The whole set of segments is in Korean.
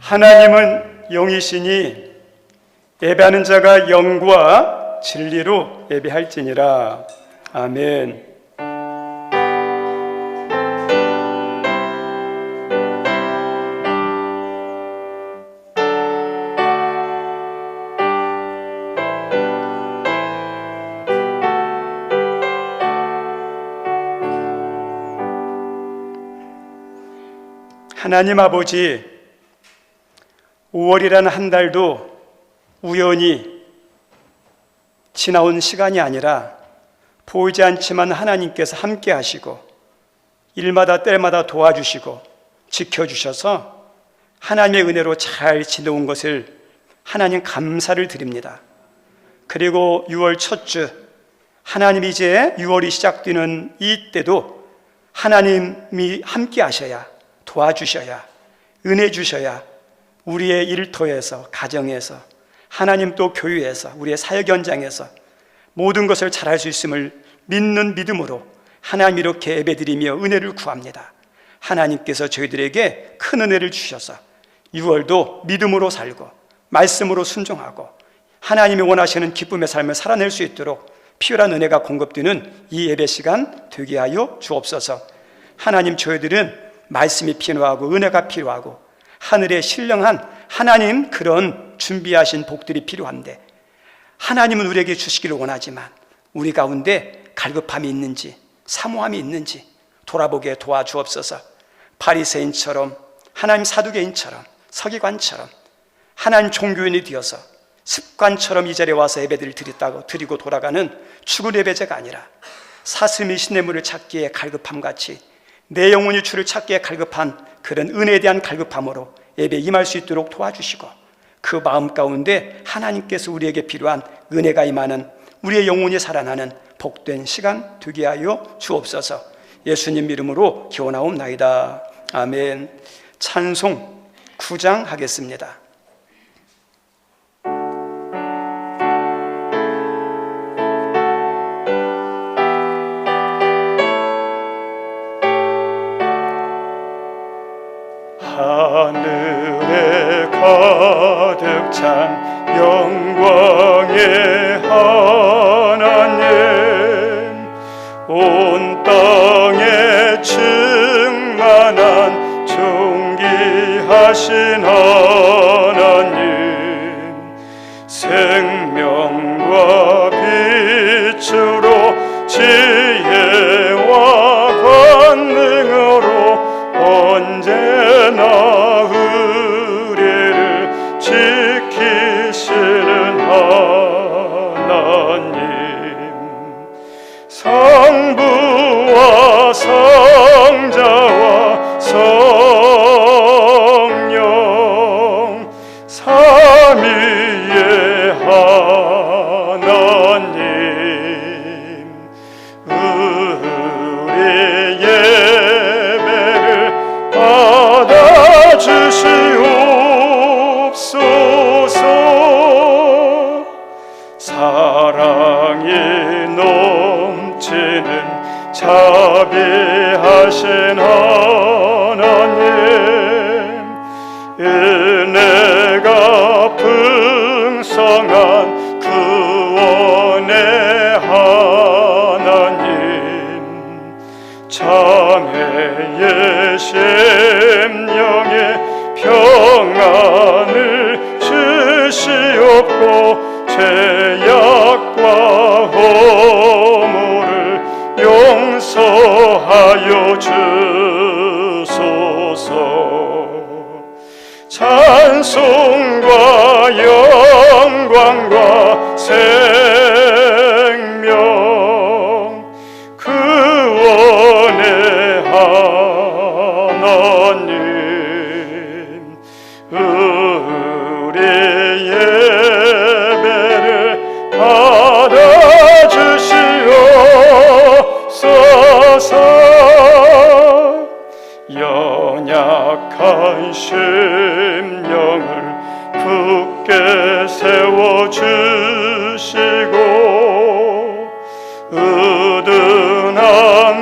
하나님은 영이시니 예배하는 자가 영과 진리로 예배할지니라. 아멘. 하나님 아버지, 5월이라는 한 달도 우연히 지나온 시간이 아니라 보이지 않지만 하나님께서 함께 하시고 일마다 때마다 도와주시고 지켜주셔서 하나님의 은혜로 잘 지내온 것을 하나님 감사를 드립니다. 그리고 6월 첫 주, 하나님 이제 6월이 시작되는 이때도 하나님이 함께 하셔야, 도와주셔야, 은혜 주셔야 우리의 일터에서, 가정에서, 하나님 또 교회에서, 우리의 사역 현장에서 모든 것을 잘할 수 있음을 믿는 믿음으로 하나님 이렇게 예배드리며 은혜를 구합니다. 하나님께서 저희들에게 큰 은혜를 주셔서 6월도 믿음으로 살고 말씀으로 순종하고 하나님이 원하시는 기쁨의 삶을 살아낼 수 있도록 필요한 은혜가 공급되는 이 예배 시간 되게 하여 주옵소서. 하나님, 저희들은 말씀이 필요하고 은혜가 필요하고 하늘에 신령한 하나님 그런 준비하신 복들이 필요한데 하나님은 우리에게 주시기를 원하지만 우리 가운데 갈급함이 있는지 사모함이 있는지 돌아보게 도와주옵소서. 바리새인처럼, 하나님 사두개인처럼, 서기관처럼 하나님 종교인이 되어서 습관처럼 이 자리에 와서 예배를 드리고 돌아가는 죽은 예배자가 아니라 사슴이 시냇물을 찾기에 갈급함같이 내 영혼이 주를 찾기에 갈급한 그런 은혜에 대한 갈급함으로 예배에 임할 수 있도록 도와주시고 그 마음 가운데 하나님께서 우리에게 필요한 은혜가 임하는, 우리의 영혼이 살아나는 복된 시간 되게 하여 주옵소서. 예수님 이름으로 기원하옵나이다. 아멘. 찬송 9장 하겠습니다. 하늘에 가득 찬 영광의 하나님, 온 땅에 충만한 존귀하신 하나님, 생명과 빛으로 지혜와 권능으로 언제나 의리를 지키시는 하나님, 성부와 성자와 성령 삼위의 하나님, 우리의 주시옵소서. 사랑이 넘치는 자비하신 하나님, 은혜가 풍성한 구원의 하나님, 장애의 심령에 평안을 주시옵고 죄악과 허물을 용서하여 주소서. 찬송과 영광과 생명 구원의 하나님, 우리의 예배를 받아주시옵소서. 연약한 심령을 굳게 세워주시고 의든한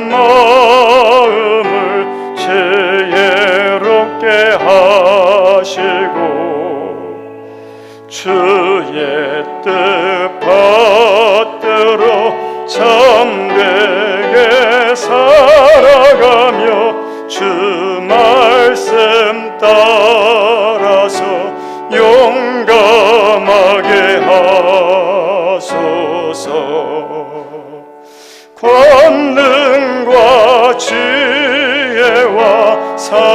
마음을 지혜롭게 하시고 주의 뜻 받들어 참되게 살아가며 주 말씀 따라서 용감하게 하소서. 권능과 지혜와 사랑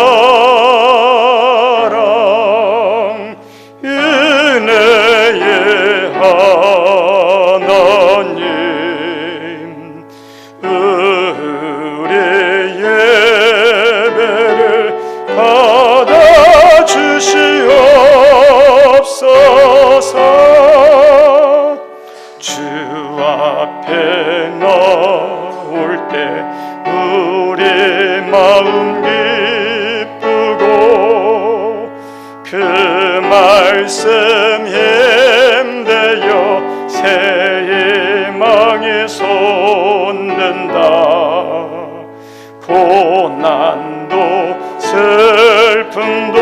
은혜의 하나님, 우리의 예배를 받아주시옵소서. 주 앞에 나올 때 우리 마음 기쁘고 그 말씀 힘되어 새 희망이 솟는다. 고난도 슬픔도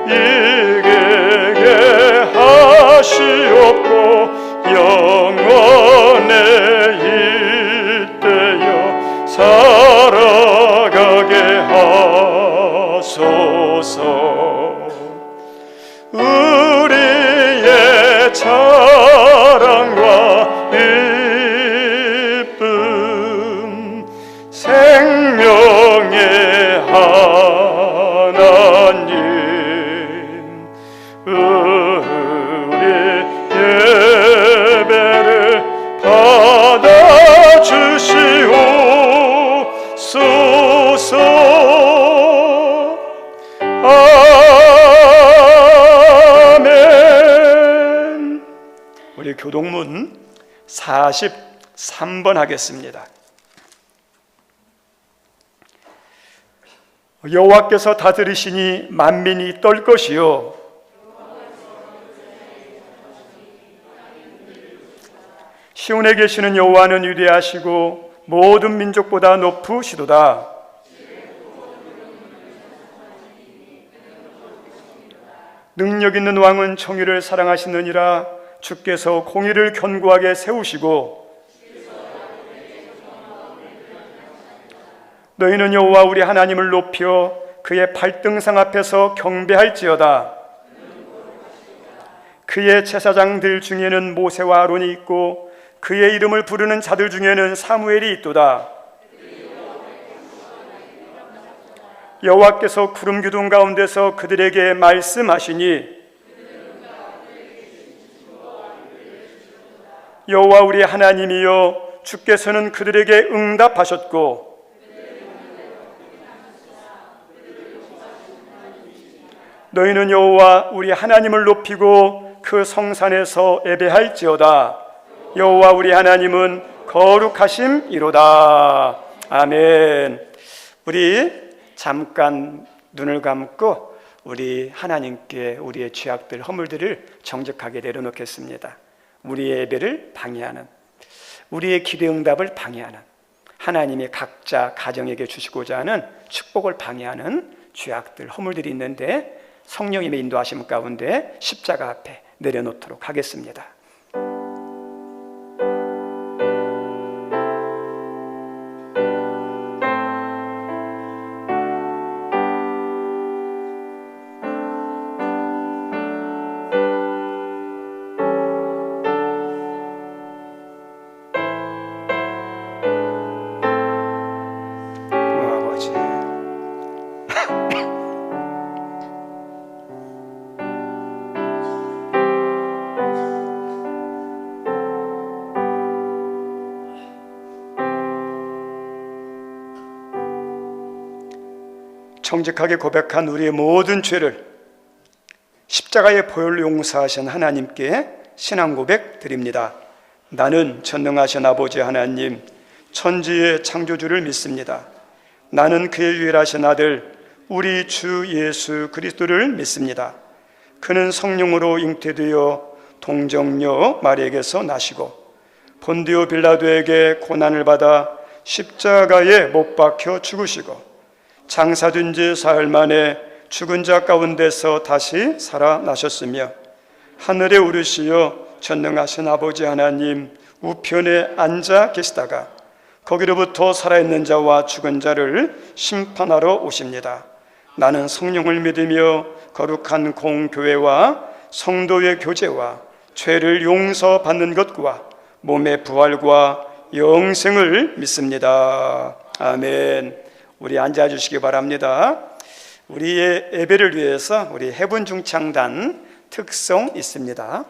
이기게 하시옵고 영원에 잇대어 살아가게 하소서. 우리의 자랑과 기쁨 생명의 하나님, 우리 예배를 받아주시옵소서. 아멘. 우리 교동문 43번 하겠습니다. 여호와께서 다 들으시니 만민이 떨 것이요 시온에 계시는 여호와는 위대하시고 모든 민족보다 높으시도다. 능력 있는 왕은 정의를 사랑하시느니라. 주께서 공의를 견고하게 세우시고 너희는 여호와 우리 하나님을 높여 그의 발등상 앞에서 경배할지어다. 그의 제사장들 중에는 모세와 아론이 있고 그의 이름을 부르는 자들 중에는 사무엘이 있도다. 여호와께서 구름 기둥 가운데서 그들에게 말씀하시니 여호와 우리 하나님이여 주께서는 그들에게 응답하셨고 너희는 여호와 우리 하나님을 높이고 그 성산에서 예배할지어다. 여호와 우리 하나님은 거룩하심이로다. 아멘. 우리 잠깐 눈을 감고 우리 하나님께 우리의 죄악들, 허물들을 정직하게 내려놓겠습니다. 우리의 예배를 방해하는, 우리의 기도 응답을 방해하는, 하나님이 각자 가정에게 주시고자 하는 축복을 방해하는 죄악들, 허물들이 있는데 성령님의 인도하심 가운데 십자가 앞에 내려놓도록 하겠습니다. 정직하게 고백한 우리의 모든 죄를 십자가의 보혈로 용서하신 하나님께 신앙 고백 드립니다. 나는 전능하신 아버지 하나님, 천지의 창조주를 믿습니다. 나는 그의 유일하신 아들 우리 주 예수 그리스도를 믿습니다. 그는 성령으로 잉태되어 동정녀 마리에게서 나시고 본디오 빌라도에게 고난을 받아 십자가에 못 박혀 죽으시고 장사된 지 사흘 만에 죽은 자 가운데서 다시 살아나셨으며 하늘에 오르시어 전능하신 아버지 하나님 우편에 앉아 계시다가 거기로부터 살아있는 자와 죽은 자를 심판하러 오십니다. 나는 성령을 믿으며 거룩한 공교회와 성도의 교제와 죄를 용서받는 것과 몸의 부활과 영생을 믿습니다. 아멘. 우리 앉아주시기 바랍니다. 우리의 예배를 위해서 우리 해분 중창단 특송 있습니다.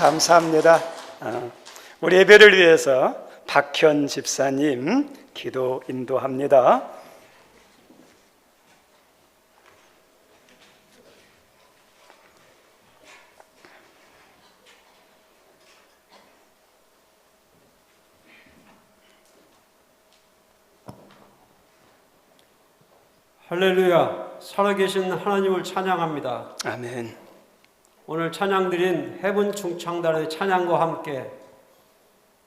감사합니다. 우리 예배를 위해서 박현 집사님 기도 인도합니다. 할렐루야, 살아계신 하나님을 찬양합니다. 아멘. 오늘 찬양드린 해분 충창단의 찬양과 함께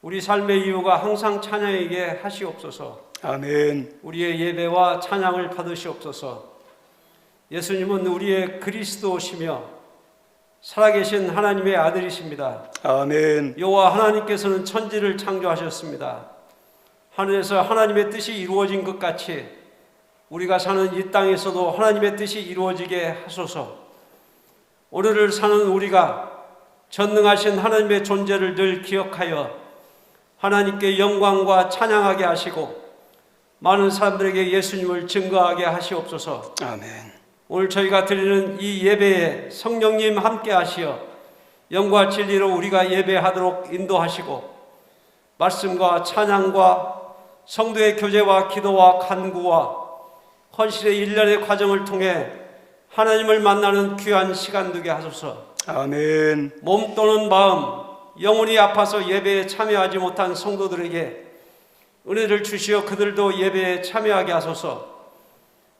우리 삶의 이유가 항상 찬양이게 하시옵소서. 아멘. 우리의 예배와 찬양을 받으시옵소서. 예수님은 우리의 그리스도시며 살아계신 하나님의 아들이십니다. 아멘. 여호와 하나님께서는 천지를 창조하셨습니다. 하늘에서 하나님의 뜻이 이루어진 것 같이 우리가 사는 이 땅에서도 하나님의 뜻이 이루어지게 하소서. 오늘을 사는 우리가 전능하신 하나님의 존재를 늘 기억하여 하나님께 영광과 찬양하게 하시고 많은 사람들에게 예수님을 증거하게 하시옵소서. 아멘. 오늘 저희가 드리는 이 예배에 성령님 함께 하시어 영과 진리로 우리가 예배하도록 인도하시고 말씀과 찬양과 성도의 교제와 기도와 간구와 헌신의 일련의 과정을 통해 하나님을 만나는 귀한 시간 되게 하소서. 아멘. 몸 또는 마음, 영혼이 아파서 예배에 참여하지 못한 성도들에게 은혜를 주시어 그들도 예배에 참여하게 하소서.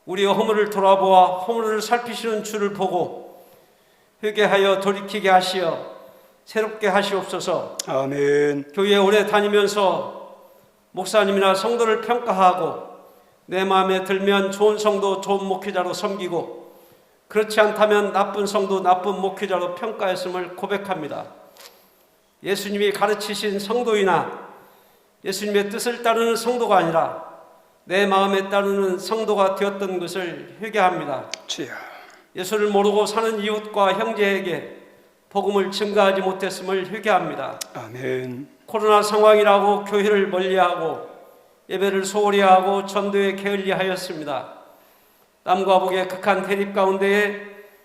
우리의 허물을 돌아보아 허물을 살피시는 주를 보고 회개하여 돌이키게 하시어 새롭게 하시옵소서. 아멘. 교회에 오래 다니면서 목사님이나 성도를 평가하고 내 마음에 들면 좋은 성도 좋은 목회자로 섬기고 그렇지 않다면 나쁜 성도 나쁜 목회자로 평가했음을 고백합니다. 예수님이 가르치신 성도이나 예수님의 뜻을 따르는 성도가 아니라 내 마음에 따르는 성도가 되었던 것을 회개합니다. 주여. 예수를 모르고 사는 이웃과 형제에게 복음을 증거하지 못했음을 회개합니다. 아멘. 코로나 상황이라고 교회를 멀리하고 예배를 소홀히 하고 전도에 게을리하였습니다. 남과 북의 극한 대립 가운데에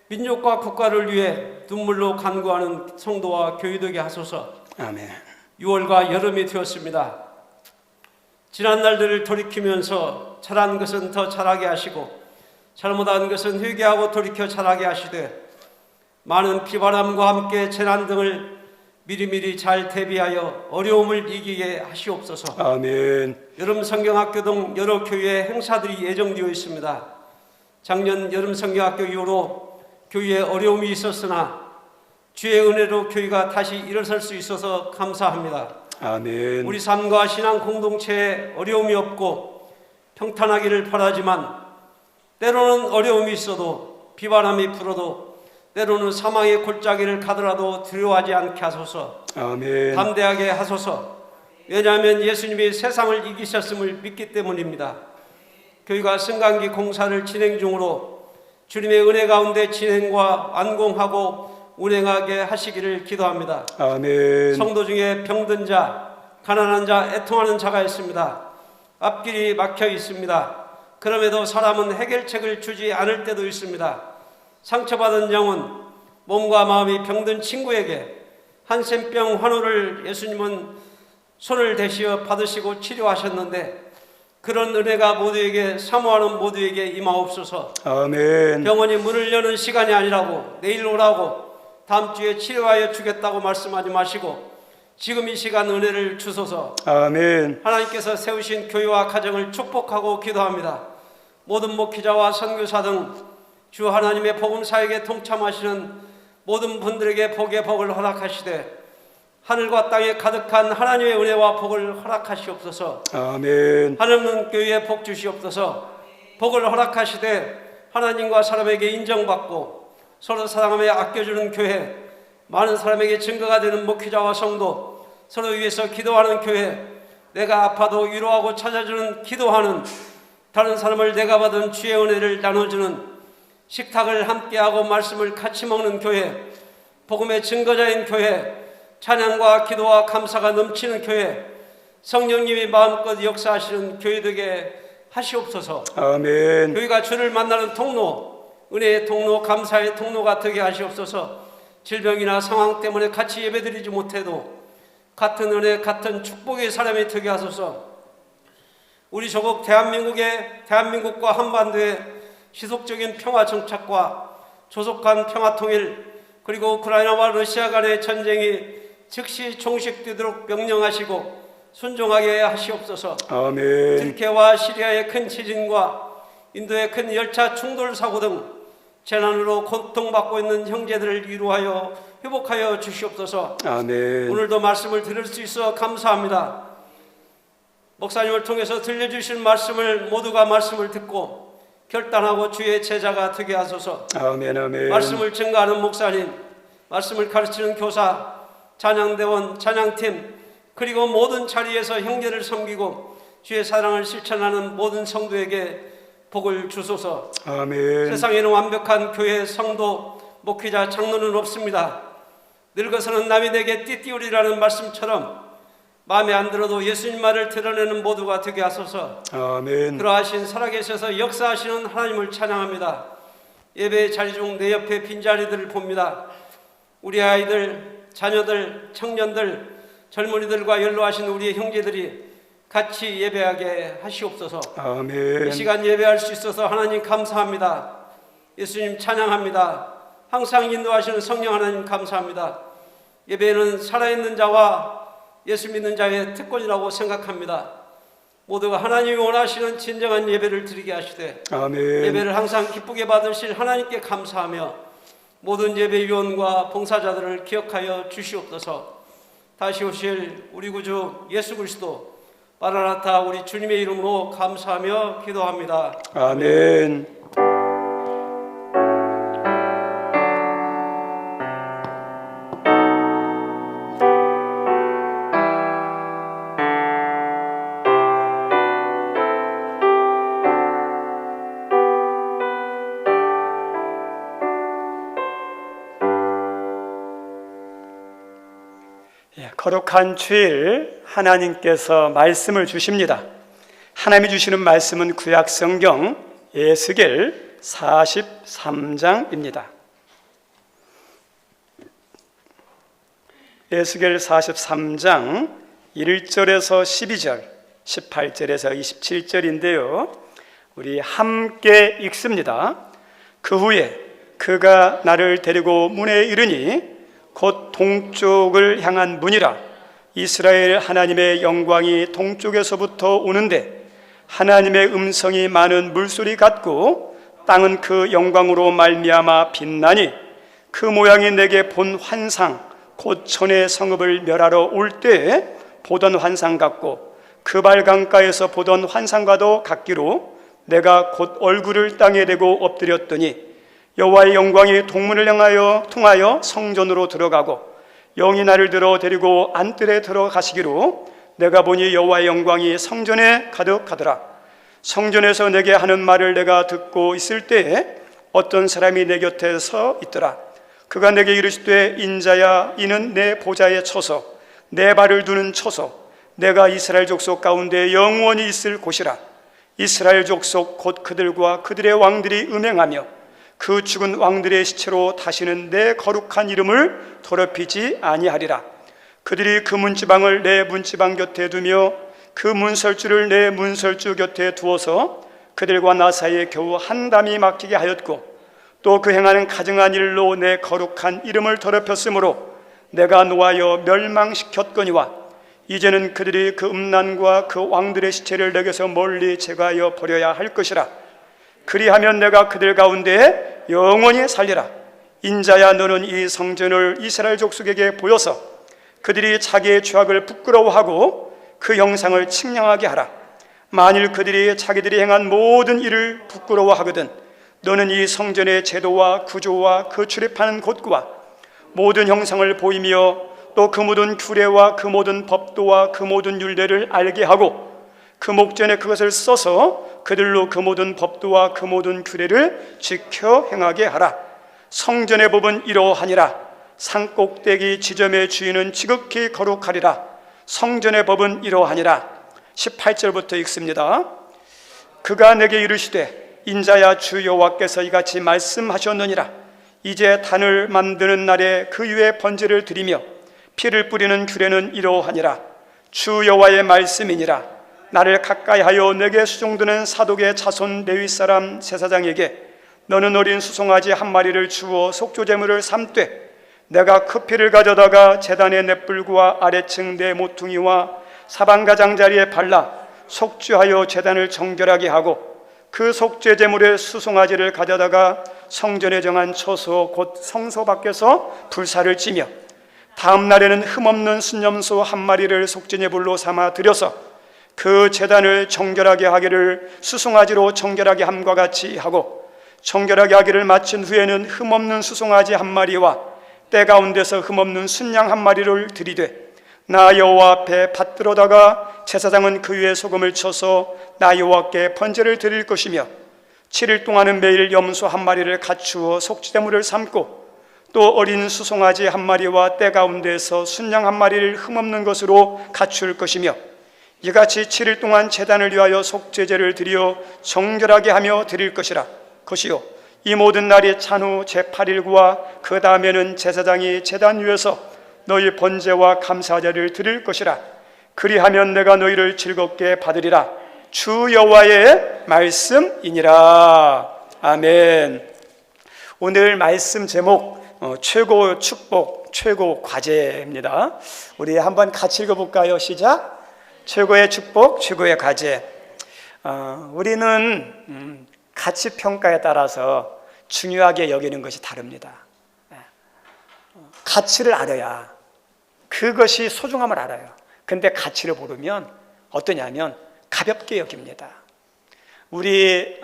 민족과 국가를 위해 눈물로 간구하는 성도와 교회 되게 하소서. 아멘. 6월과 여름이 되었습니다. 지난 날들을 돌이키면서 잘한 것은 더 잘하게 하시고 잘못한 것은 회개하고 돌이켜 잘하게 하시되 많은 비바람과 함께 재난 등을 미리미리 잘 대비하여 어려움을 이기게 하시옵소서. 아멘. 여름 성경학교 등 여러 교회의 행사들이 예정되어 있습니다. 작년 여름 성경학교 이후로 교회에 어려움이 있었으나 주의 은혜로 교회가 다시 일어설 수 있어서 감사합니다. 아멘. 우리 삶과 신앙 공동체에 어려움이 없고 평탄하기를 바라지만 때로는 어려움이 있어도 비바람이 불어도 때로는 사망의 골짜기를 가더라도 두려워하지 않게 하소서. 아멘. 담대하게 하소서. 왜냐하면 예수님이 세상을 이기셨음을 믿기 때문입니다. 교회가 승강기 공사를 진행 중으로 주님의 은혜 가운데 진행과 완공하고 운행하게 하시기를 기도합니다. 아멘. 성도 중에 병든 자, 가난한 자, 애통하는 자가 있습니다. 앞길이 막혀 있습니다. 그럼에도 사람은 해결책을 주지 않을 때도 있습니다. 상처받은 영혼, 몸과 마음이 병든 친구에게 한센병 환우를 예수님은 손을 대시어 받으시고 치료하셨는데 그런 은혜가 모두에게 사모하는 모두에게 임하옵소서. 아멘. 병원이 문을 여는 시간이 아니라고 내일 오라고 다음 주에 치료하여 주겠다고 말씀하지 마시고 지금 이 시간 은혜를 주소서. 아멘. 하나님께서 세우신 교회와 가정을 축복하고 기도합니다. 모든 목회자와 선교사 등 주 하나님의 복음 사역에 동참하시는 모든 분들에게 복의 복을 허락하시되 하늘과 땅에 가득한 하나님의 은혜와 복을 허락하시옵소서. 아멘. 하늘은 교회에 복 주시옵소서. 복을 허락하시되 하나님과 사람에게 인정받고 서로 사랑하며 아껴주는 교회, 많은 사람에게 증거가 되는 목회자와 성도, 서로 위해서 기도하는 교회, 내가 아파도 위로하고 찾아주는 기도하는 다른 사람을 내가 받은 주의 은혜를 나눠주는 식탁을 함께하고 말씀을 같이 먹는 교회, 복음의 증거자인 교회, 찬양과 기도와 감사가 넘치는 교회, 성령님이 마음껏 역사하시는 교회 되게 하시옵소서. 아멘. 교회가 주를 만나는 통로, 은혜의 통로, 감사의 통로가 되게 하시옵소서. 질병이나 상황 때문에 같이 예배드리지 못해도 같은 은혜, 같은 축복의 사람이 되게 하소서. 우리 조국 대한민국과 한반도의 지속적인 평화 정착과 조속한 평화 통일, 그리고 우크라이나와 러시아 간의 전쟁이 즉시 종식되도록 명령하시고 순종하게 하시옵소서. 아멘. türkiye와 시리아의 큰 지진과 인도의 큰 열차 충돌 사고 등 재난으로 고통받고 있는 형제들을 위로하여 회복하여 주시옵소서. 아멘. 오늘도 말씀을 들을 수 있어 감사합니다. 목사님을 통해서 들려주신 말씀을 모두가 말씀을 듣고 결단하고 주의 제자가 되게 하소서. 아멘. 아멘. 말씀을 증거하는 목사님, 말씀을 가르치는 교사, 찬양대원, 찬양팀, 그리고 모든 자리에서 형제를 섬기고 주의 사랑을 실천하는 모든 성도에게 복을 주소서. 아멘. 세상에는 완벽한 교회, 성도, 목회자, 장로는 없습니다. 늙어서는 남이 내게 띠띠우리라는 말씀처럼 마음에 안 들어도 예수님 말을 드러내는 모두가 되게 하소서. 아멘. 그러하신 살아계셔서 역사하시는 하나님을 찬양합니다. 예배 자리 중 내 옆에 빈자리들을 봅니다. 우리 아이들, 자녀들, 청년들, 젊은이들과 연로하신 우리의 형제들이 같이 예배하게 하시옵소서. 아멘. 이 시간 예배할 수 있어서 하나님 감사합니다. 예수님 찬양합니다. 항상 인도하시는 성령 하나님 감사합니다. 예배는 살아있는 자와 예수 믿는 자의 특권이라고 생각합니다. 모두가 하나님이 원하시는 진정한 예배를 드리게 하시되 아멘. 예배를 항상 기쁘게 받으실 하나님께 감사하며 모든 예배위원과 봉사자들을 기억하여 주시옵소서. 다시 오실 우리 구주 예수 그리스도 마라나타 우리 주님의 이름으로 감사하며 기도합니다. 아멘. 거룩한 주일 하나님께서 말씀을 주십니다. 하나님이 주시는 말씀은 구약 성경 에스겔 43장입니다. 에스겔 43장 1절에서 12절, 18절에서 27절인데요. 우리 함께 읽습니다. 그 후에 그가 나를 데리고 문에 이르니 곧 동쪽을 향한 문이라. 이스라엘 하나님의 영광이 동쪽에서부터 오는데 하나님의 음성이 많은 물소리 같고 땅은 그 영광으로 말미암아 빛나니 그 모양이 내게 본 환상 곧 전에 성읍을 멸하러 올 때 보던 환상 같고 그 발강가에서 보던 환상과도 같기로 내가 곧 얼굴을 땅에 대고 엎드렸더니 여호와의 영광이 동문을 향하여 통하여 성전으로 들어가고 영이 나를 들어 데리고 안뜰에 들어가시기로 내가 보니 여호와의 영광이 성전에 가득하더라. 성전에서 내게 하는 말을 내가 듣고 있을 때에 어떤 사람이 내 곁에 서 있더라. 그가 내게 이르시되 인자야 이는 내 보좌에 처서 내 발을 두는 처소 내가 이스라엘 족속 가운데 영원히 있을 곳이라. 이스라엘 족속 곧 그들과 그들의 왕들이 음행하며 그 죽은 왕들의 시체로 다시는 내 거룩한 이름을 더럽히지 아니하리라. 그들이 그 문지방을 내 문지방 곁에 두며 그 문설주를 내 문설주 곁에 두어서 그들과 나 사이에 겨우 한 담이 막히게 하였고 또 그 행하는 가증한 일로 내 거룩한 이름을 더럽혔으므로 내가 노하여 멸망시켰거니와 이제는 그들이 그 음란과 그 왕들의 시체를 내게서 멀리 제거하여 버려야 할 것이라. 그리하면 내가 그들 가운데 영원히 살리라. 인자야 너는 이 성전을 이스라엘 족속에게 보여서 그들이 자기의 죄악을 부끄러워하고 그 형상을 측량하게 하라. 만일 그들이 자기들이 행한 모든 일을 부끄러워하거든 너는 이 성전의 제도와 구조와 그 출입하는 곳과 모든 형상을 보이며 또 그 모든 규례와 그 모든 법도와 그 모든 율례를 알게 하고 그 목전에 그것을 써서 그들로 그 모든 법도와 그 모든 규례를 지켜 행하게 하라. 성전의 법은 이러하니라. 산꼭대기 지점의 주인은 지극히 거룩하리라. 성전의 법은 이러하니라. 18절부터 읽습니다. 그가 내게 이르시되 인자야 주 여호와께서 이같이 말씀하셨느니라. 이제 단을 만드는 날에 그 위에 번제를 드리며 피를 뿌리는 규례는 이러하니라. 주 여호와의 말씀이니라. 나를 가까이하여 내게 수종드는 사독의 자손 레위 사람 제사장에게 너는 어린 수송아지 한 마리를 주어 속죄제물을 삼되 내가 그 피를 가져다가 제단의 넷불구와 아래층 네 모퉁이와 사방가장자리에 발라 속죄하여 제단을 정결하게 하고 그 속죄제물의 수송아지를 가져다가 성전에 정한 처소 곧 성소 밖에서 불사를 지며 다음 날에는 흠없는 순염소 한 마리를 속죄제물로 삼아 드려서 그 제단을 정결하게 하기를 수송아지로 정결하게 함과 같이 하고 정결하게 하기를 마친 후에는 흠없는 수송아지 한 마리와 때 가운데서 흠없는 순양 한 마리를 드리되 나 여호와 앞에 받들어다가 제사장은 그 위에 소금을 쳐서 나 여호와께 번제를 드릴 것이며 7일 동안은 매일 염소 한 마리를 갖추어 속죄제물을 삼고 또 어린 수송아지 한 마리와 때 가운데서 순양 한 마리를 흠없는 것으로 갖출 것이며 이같이 7일 동안 제단을 위하여 속죄제를 드려 정결하게 하며 드릴 것이라. 것이요 이 모든 날이 찬 후 제8일과 그 다음에는 제사장이 제단 위에서 너희 번제와 감사제를 드릴 것이라. 그리하면 내가 너희를 즐겁게 받으리라. 주 여호와의 말씀이니라. 아멘. 오늘 말씀 제목 최고 축복, 최고 과제입니다. 우리 한번 같이 읽어볼까요? 시작. 최고의 축복, 최고의 과제. 우리는 가치 평가에 따라서 중요하게 여기는 것이 다릅니다. 가치를 알아야 그것이 소중함을 알아요. 근데 가치를 모르면 어떠냐면 가볍게 여깁니다. 우리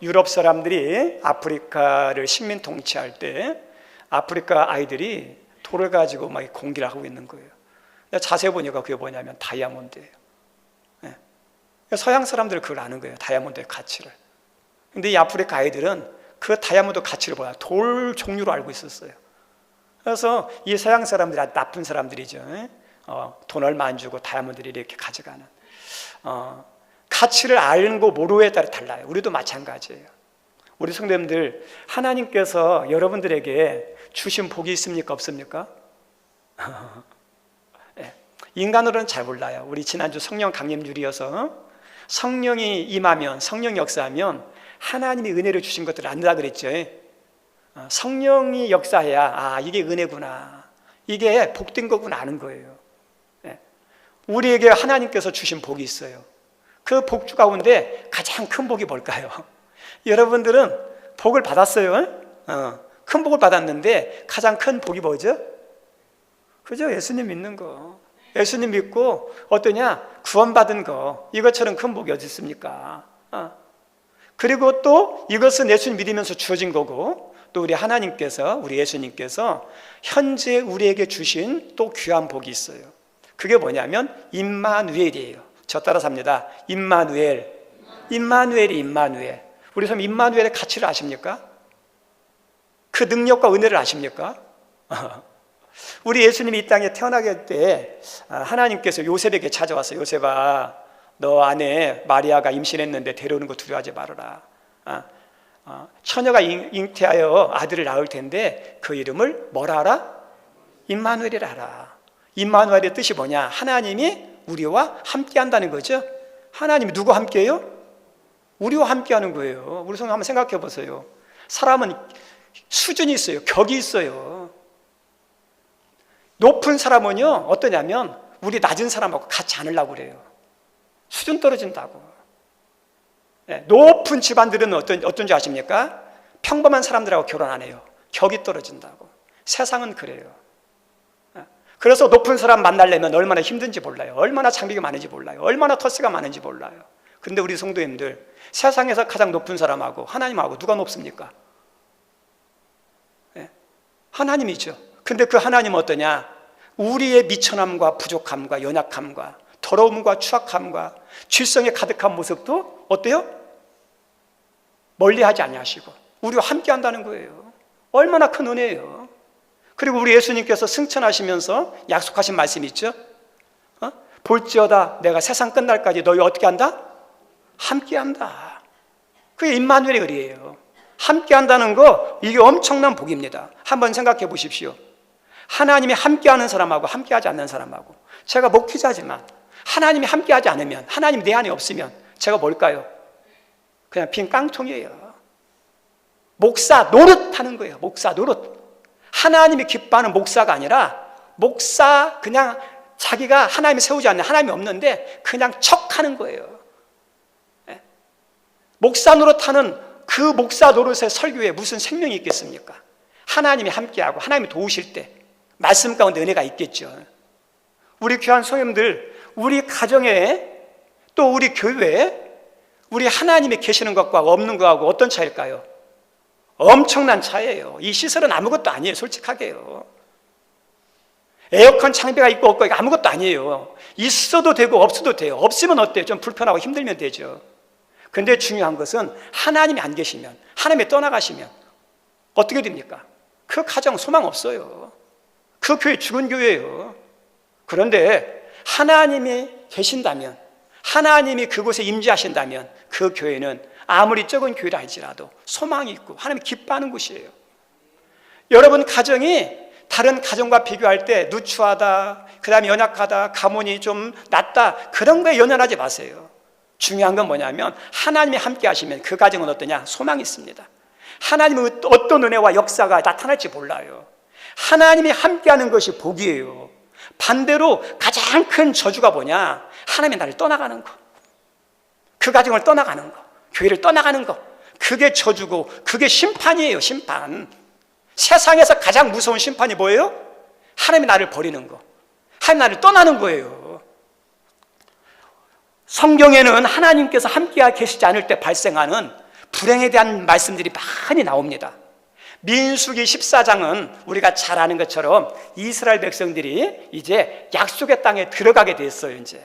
유럽 사람들이 아프리카를 식민 통치할 때 아프리카 아이들이 돌을 가지고 막 공기를 하고 있는 거예요. 자세히 보니까 그게 뭐냐면 다이아몬드예요. 서양 사람들은 그걸 아는 거예요. 다이아몬드의 가치를. 근데 이 아프리카 아이들은 그 다이아몬드 가치를 뭐야? 돌 종류로 알고 있었어요. 그래서 이 서양 사람들이 아주 나쁜 사람들이죠. 돈 얼마 안 주고 다이아몬드를 이렇게 가져가는. 가치를 알고 모르고에 따라 달라요. 우리도 마찬가지예요. 우리 성도님들, 하나님께서 여러분들에게 주신 복이 있습니까? 없습니까? 인간으로는 잘 몰라요. 우리 지난주 성령 강림주일이어서 성령이 임하면, 성령 역사하면 하나님이 은혜를 주신 것들을 안다 그랬죠. 성령이 역사해야 이게 은혜구나, 이게 복된 거구나 아는 거예요. 우리에게 하나님께서 주신 복이 있어요. 그 복주 가운데 가장 큰 복이 뭘까요? 여러분들은 복을 받았어요. 큰 복을 받았는데 가장 큰 복이 뭐죠? 그죠? 예수님 믿는 거. 예수님 믿고 어떠냐? 구원받은 거. 이것처럼 큰 복이 어디 있습니까? 그리고 또 이것은 예수님 믿으면서 주어진 거고, 또 우리 하나님께서, 우리 예수님께서 현재 우리에게 주신 또 귀한 복이 있어요. 그게 뭐냐면 임마누엘이에요. 저 따라서 합니다. 임마누엘. 임마누엘이 임마누엘. 우리 선 임마누엘의 가치를 아십니까? 그 능력과 은혜를 아십니까? 우리 예수님이 이 땅에 태어나게 할 때 하나님께서 요셉에게 찾아왔어요. 요셉아, 너 아내 마리아가 임신했는데 데려오는 거 두려워하지 말아라. 처녀가 잉태하여 아들을 낳을 텐데 그 이름을 뭐라 하라? 임마누엘이라 하라. 임마누엘의 뜻이 뭐냐? 하나님이 우리와 함께 한다는 거죠. 하나님이 누구와 함께해요? 우리와 함께 하는 거예요. 우리 성도 한번 생각해 보세요. 사람은 수준이 있어요. 격이 있어요. 높은 사람은요 어떠냐면 우리 낮은 사람하고 같이 않으려고 그래요. 수준 떨어진다고. 높은 집안들은 어떤지 아십니까? 평범한 사람들하고 결혼 안 해요. 격이 떨어진다고. 세상은 그래요. 그래서 높은 사람 만나려면 얼마나 힘든지 몰라요. 얼마나 장비가 많은지 몰라요. 얼마나 터스가 많은지 몰라요. 근데 우리 성도님들, 세상에서 가장 높은 사람하고 하나님하고 누가 높습니까? 하나님이죠. 근데 그 하나님은 어떠냐? 우리의 미천함과 부족함과 연약함과 더러움과 추악함과 질성에 가득한 모습도 어때요? 멀리하지 아니하시고 우리와 함께 한다는 거예요. 얼마나 큰 은혜예요. 그리고 우리 예수님께서 승천하시면서 약속하신 말씀이 있죠. 볼지어다 내가 세상 끝날까지 너희 어떻게 한다? 함께 한다. 그게 임마누엘의 의리예요. 함께한다는 거, 이게 엄청난 복입니다. 한번 생각해 보십시오. 하나님이 함께하는 사람하고 함께하지 않는 사람하고, 제가 목회자지만 하나님이 함께하지 않으면, 하나님 내 안에 없으면 제가 뭘까요? 그냥 빈 깡통이에요. 목사 노릇하는 거예요. 목사 노릇. 하나님이 기뻐하는 목사가 아니라 목사, 그냥 자기가 하나님이 세우지 않는, 하나님이 없는데 그냥 척하는 거예요. 목사 노릇하는 그 목사 노릇의 설교에 무슨 생명이 있겠습니까? 하나님이 함께하고 하나님이 도우실 때 말씀 가운데 은혜가 있겠죠. 우리 귀한 성도님들, 우리 가정에, 또 우리 교회에 우리 하나님이 계시는 것과 없는 것하고 어떤 차이일까요? 엄청난 차이예요. 이 시설은 아무것도 아니에요. 솔직하게요. 에어컨 장비가 있고 없고 아무것도 아니에요. 있어도 되고 없어도 돼요. 없으면 어때요? 좀 불편하고 힘들면 되죠. 근데 중요한 것은 하나님이 안 계시면, 하나님이 떠나가시면 어떻게 됩니까? 그 가정 소망 없어요. 그 교회 죽은 교회예요. 그런데 하나님이 계신다면, 하나님이 그곳에 임재하신다면 그 교회는 아무리 적은 교회라 할지라도 소망이 있고 하나님이 기뻐하는 곳이에요. 여러분 가정이 다른 가정과 비교할 때 누추하다, 그 다음에 연약하다, 가문이 좀 낮다, 그런 거에 연연하지 마세요. 중요한 건 뭐냐면 하나님이 함께 하시면 그 가정은 어떠냐? 소망이 있습니다. 하나님은 어떤 은혜와 역사가 나타날지 몰라요. 하나님이 함께하는 것이 복이에요. 반대로 가장 큰 저주가 뭐냐? 하나님이 나를 떠나가는 거, 그 가정을 떠나가는 거, 교회를 떠나가는 거, 그게 저주고 그게 심판이에요. 심판. 세상에서 가장 무서운 심판이 뭐예요? 하나님이 나를 버리는 거, 하나님이 나를 떠나는 거예요. 성경에는 하나님께서 함께 계시지 않을 때 발생하는 불행에 대한 말씀들이 많이 나옵니다. 민수기 14장은 우리가 잘 아는 것처럼 이스라엘 백성들이 이제 약속의 땅에 들어가게 됐어요. 이제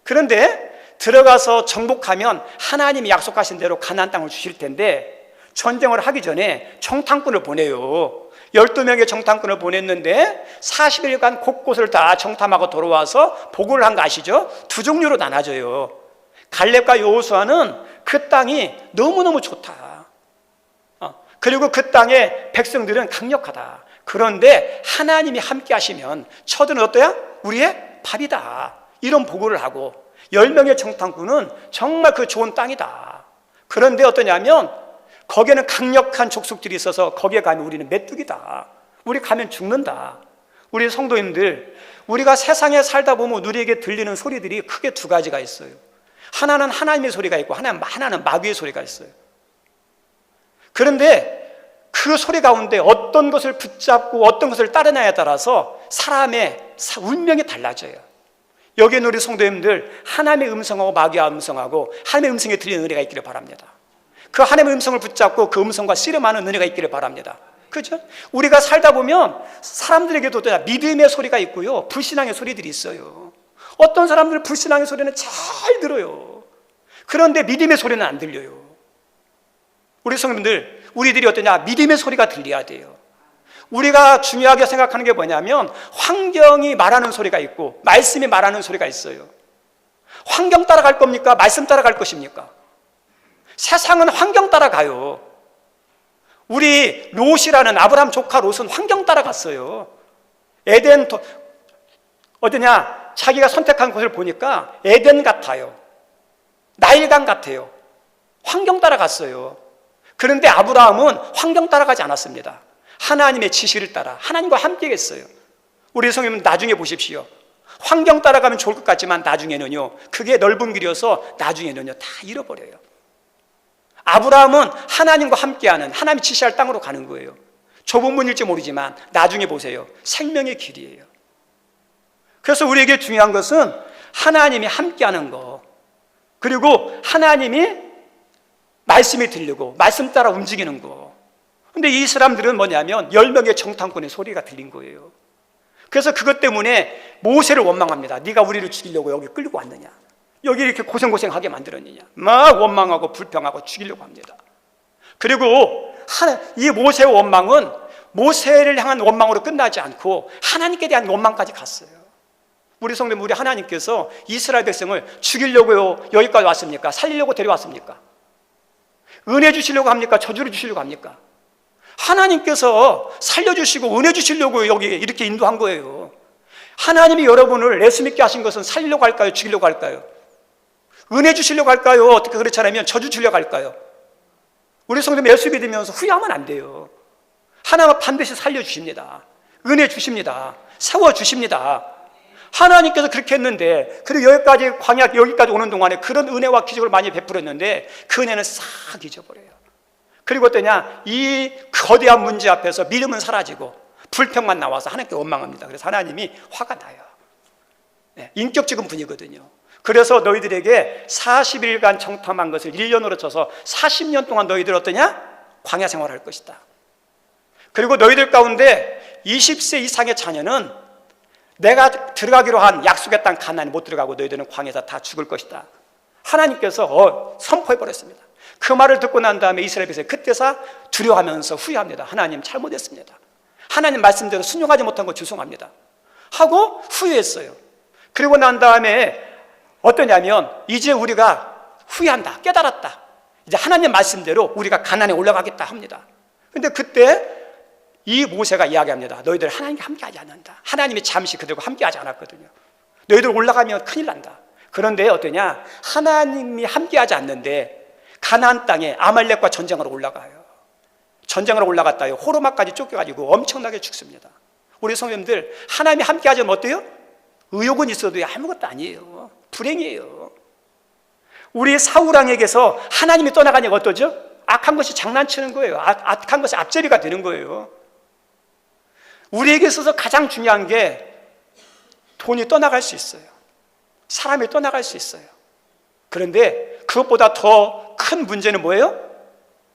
그런데 들어가서 정복하면 하나님이 약속하신 대로 가나안 땅을 주실 텐데, 전쟁을 하기 전에 정탐꾼을 보내요. 12명의 정탐꾼을 보냈는데 40일간 곳곳을 다 정탐하고 돌아와서 보고를 한 거 아시죠? 두 종류로 나눠져요. 갈렙과 여호수아는 그 땅이 너무너무 좋다, 그리고 그 땅의 백성들은 강력하다. 그런데 하나님이 함께 하시면 저들은 어떠야? 우리의 밥이다, 이런 보고를 하고, 10명의 정탐꾼은 정말 그 좋은 땅이다. 그런데 어떠냐면 거기에는 강력한 족속들이 있어서 거기에 가면 우리는 메뚜기다, 우리 가면 죽는다. 우리 성도님들, 우리가 세상에 살다 보면 우리에게 들리는 소리들이 크게 두 가지가 있어요. 하나는 하나님의 소리가 있고 하나는 마귀의 소리가 있어요. 그런데 그 소리 가운데 어떤 것을 붙잡고 어떤 것을 따르냐에 따라서 사람의 운명이 달라져요. 여기 있는 우리 성도님들, 하나님의 음성하고 마귀의 음성하고 하나님의 음성에 들리는 은혜가 있기를 바랍니다. 그 하나님의 음성을 붙잡고 그 음성과 씨름하는 은혜가 있기를 바랍니다. 그죠? 우리가 살다 보면 사람들에게도 믿음의 소리가 있고요, 불신앙의 소리들이 있어요. 어떤 사람들은 불신앙의 소리는 잘 들어요. 그런데 믿음의 소리는 안 들려요. 우리 성도님들, 우리들이 어떠냐? 믿음의 소리가 들려야 돼요. 우리가 중요하게 생각하는 게 뭐냐면 환경이 말하는 소리가 있고 말씀이 말하는 소리가 있어요. 환경 따라갈 겁니까? 말씀 따라갈 것입니까? 세상은 환경 따라가요. 우리 롯이라는 아브라함 조카 롯은 환경 따라갔어요. 에덴 어디냐? 자기가 선택한 곳을 보니까 에덴 같아요, 나일강 같아요. 환경 따라갔어요. 그런데 아브라함은 환경 따라가지 않았습니다. 하나님의 지시를 따라 하나님과 함께 했어요. 우리 성도님 나중에 보십시오. 환경 따라가면 좋을 것 같지만 나중에는요, 그게 넓은 길이어서 나중에는요 다 잃어버려요. 아브라함은 하나님과 함께하는, 하나님이 지시할 땅으로 가는 거예요. 좁은 문일지 모르지만 나중에 보세요, 생명의 길이에요. 그래서 우리에게 중요한 것은 하나님이 함께하는 거, 그리고 하나님이 말씀이 들리고 말씀 따라 움직이는 거. 근데 이 사람들은 뭐냐면 10명의 정탐꾼의 소리가 들린 거예요. 그래서 그것 때문에 모세를 원망합니다. 네가 우리를 죽이려고 여기 끌고 왔느냐, 여기 이렇게 고생하게 만들었느냐, 막 원망하고 불평하고 죽이려고 합니다. 그리고 이 모세의 원망은 모세를 향한 원망으로 끝나지 않고 하나님께 대한 원망까지 갔어요. 우리 성도님, 우리 하나님께서 이스라엘 백성을 죽이려고 여기까지 왔습니까? 살리려고 데려왔습니까? 은혜 주시려고 합니까? 저주를 주시려고 합니까? 하나님께서 살려주시고 은혜 주시려고 여기 이렇게 인도한 거예요. 하나님이 여러분을 예수 믿게 하신 것은 살리려고 할까요? 죽이려고 할까요? 은혜 주시려고 할까요? 어떻게 그렇지 않으면 저주 주려고 할까요? 우리 성도님 예수 믿으면서 후회하면 안 돼요. 하나님은 반드시 살려주십니다. 은혜 주십니다. 세워주십니다. 하나님께서 그렇게 했는데, 그리고 여기까지 광야 여기까지 오는 동안에 그런 은혜와 기적을 많이 베풀었는데 그 은혜는 싹 잊어버려요. 그리고 어떠냐, 이 거대한 문제 앞에서 믿음은 사라지고 불평만 나와서 하나님께 원망합니다. 그래서 하나님이 화가 나요. 네, 인격적인 분이거든요. 그래서 너희들에게 40일간 정탐한 것을 1년으로 쳐서 40년 동안 너희들 어떠냐? 광야 생활할 것이다. 그리고 너희들 가운데 20세 이상의 자녀는 내가 들어가기로 한 약속의 땅 가나안에 못 들어가고 너희들은 광야에서 다 죽을 것이다. 하나님께서 선포해버렸습니다. 그 말을 듣고 난 다음에 이스라엘 백성이 그때서 두려워하면서 후회합니다. 하나님 잘못했습니다. 하나님 말씀대로 순종하지 못한 거 죄송합니다 하고 후회했어요. 그리고 난 다음에 어떠냐면 이제 우리가 후회한다, 깨달았다, 이제 하나님 말씀대로 우리가 가나안에 올라가겠다 합니다. 근데 그때 이 모세가 이야기합니다. 너희들 하나님과 함께하지 않는다. 하나님이 잠시 그들과 함께하지 않았거든요. 너희들 올라가면 큰일 난다. 그런데 어떠냐, 하나님이 함께하지 않는데 가나안 땅에 아말렉과 전쟁하러 올라가요. 전쟁하러 올라갔다요. 호르마까지 쫓겨가지고 엄청나게 죽습니다. 우리 성도님들, 하나님이 함께하지 않으면 어때요? 의욕은 있어도 아무것도 아니에요. 불행이에요. 우리 사울왕에게서 하나님이 떠나가니까 어떠죠? 악한 것이 장난치는 거예요. 악한 것이 앞제비가 되는 거예요. 우리에게 있어서 가장 중요한 게 돈이 떠나갈 수 있어요. 사람이 떠나갈 수 있어요. 그런데 그것보다 더 큰 문제는 뭐예요?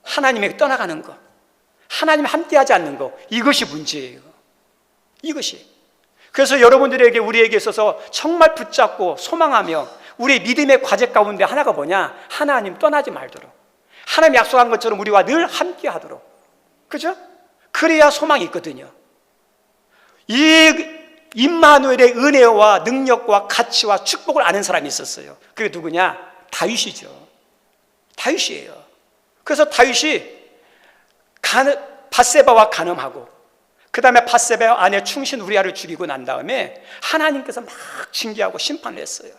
하나님에게 떠나가는 것, 하나님 함께하지 않는 것, 이것이 문제예요. 이것이. 그래서 여러분들에게, 우리에게 있어서 정말 붙잡고 소망하며 우리의 믿음의 과제 가운데 하나가 뭐냐? 하나님 떠나지 말도록, 하나님 약속한 것처럼 우리와 늘 함께하도록. 그죠? 그래야 소망이 있거든요. 이 임마누엘의 은혜와 능력과 가치와 축복을 아는 사람이 있었어요. 그게 누구냐? 다윗이죠. 다윗이에요. 그래서 다윗이 밧세바와 간음하고, 그 다음에 밧세바 아내 충신 우리아를 죽이고 난 다음에 하나님께서 막 징계하고 심판을 했어요.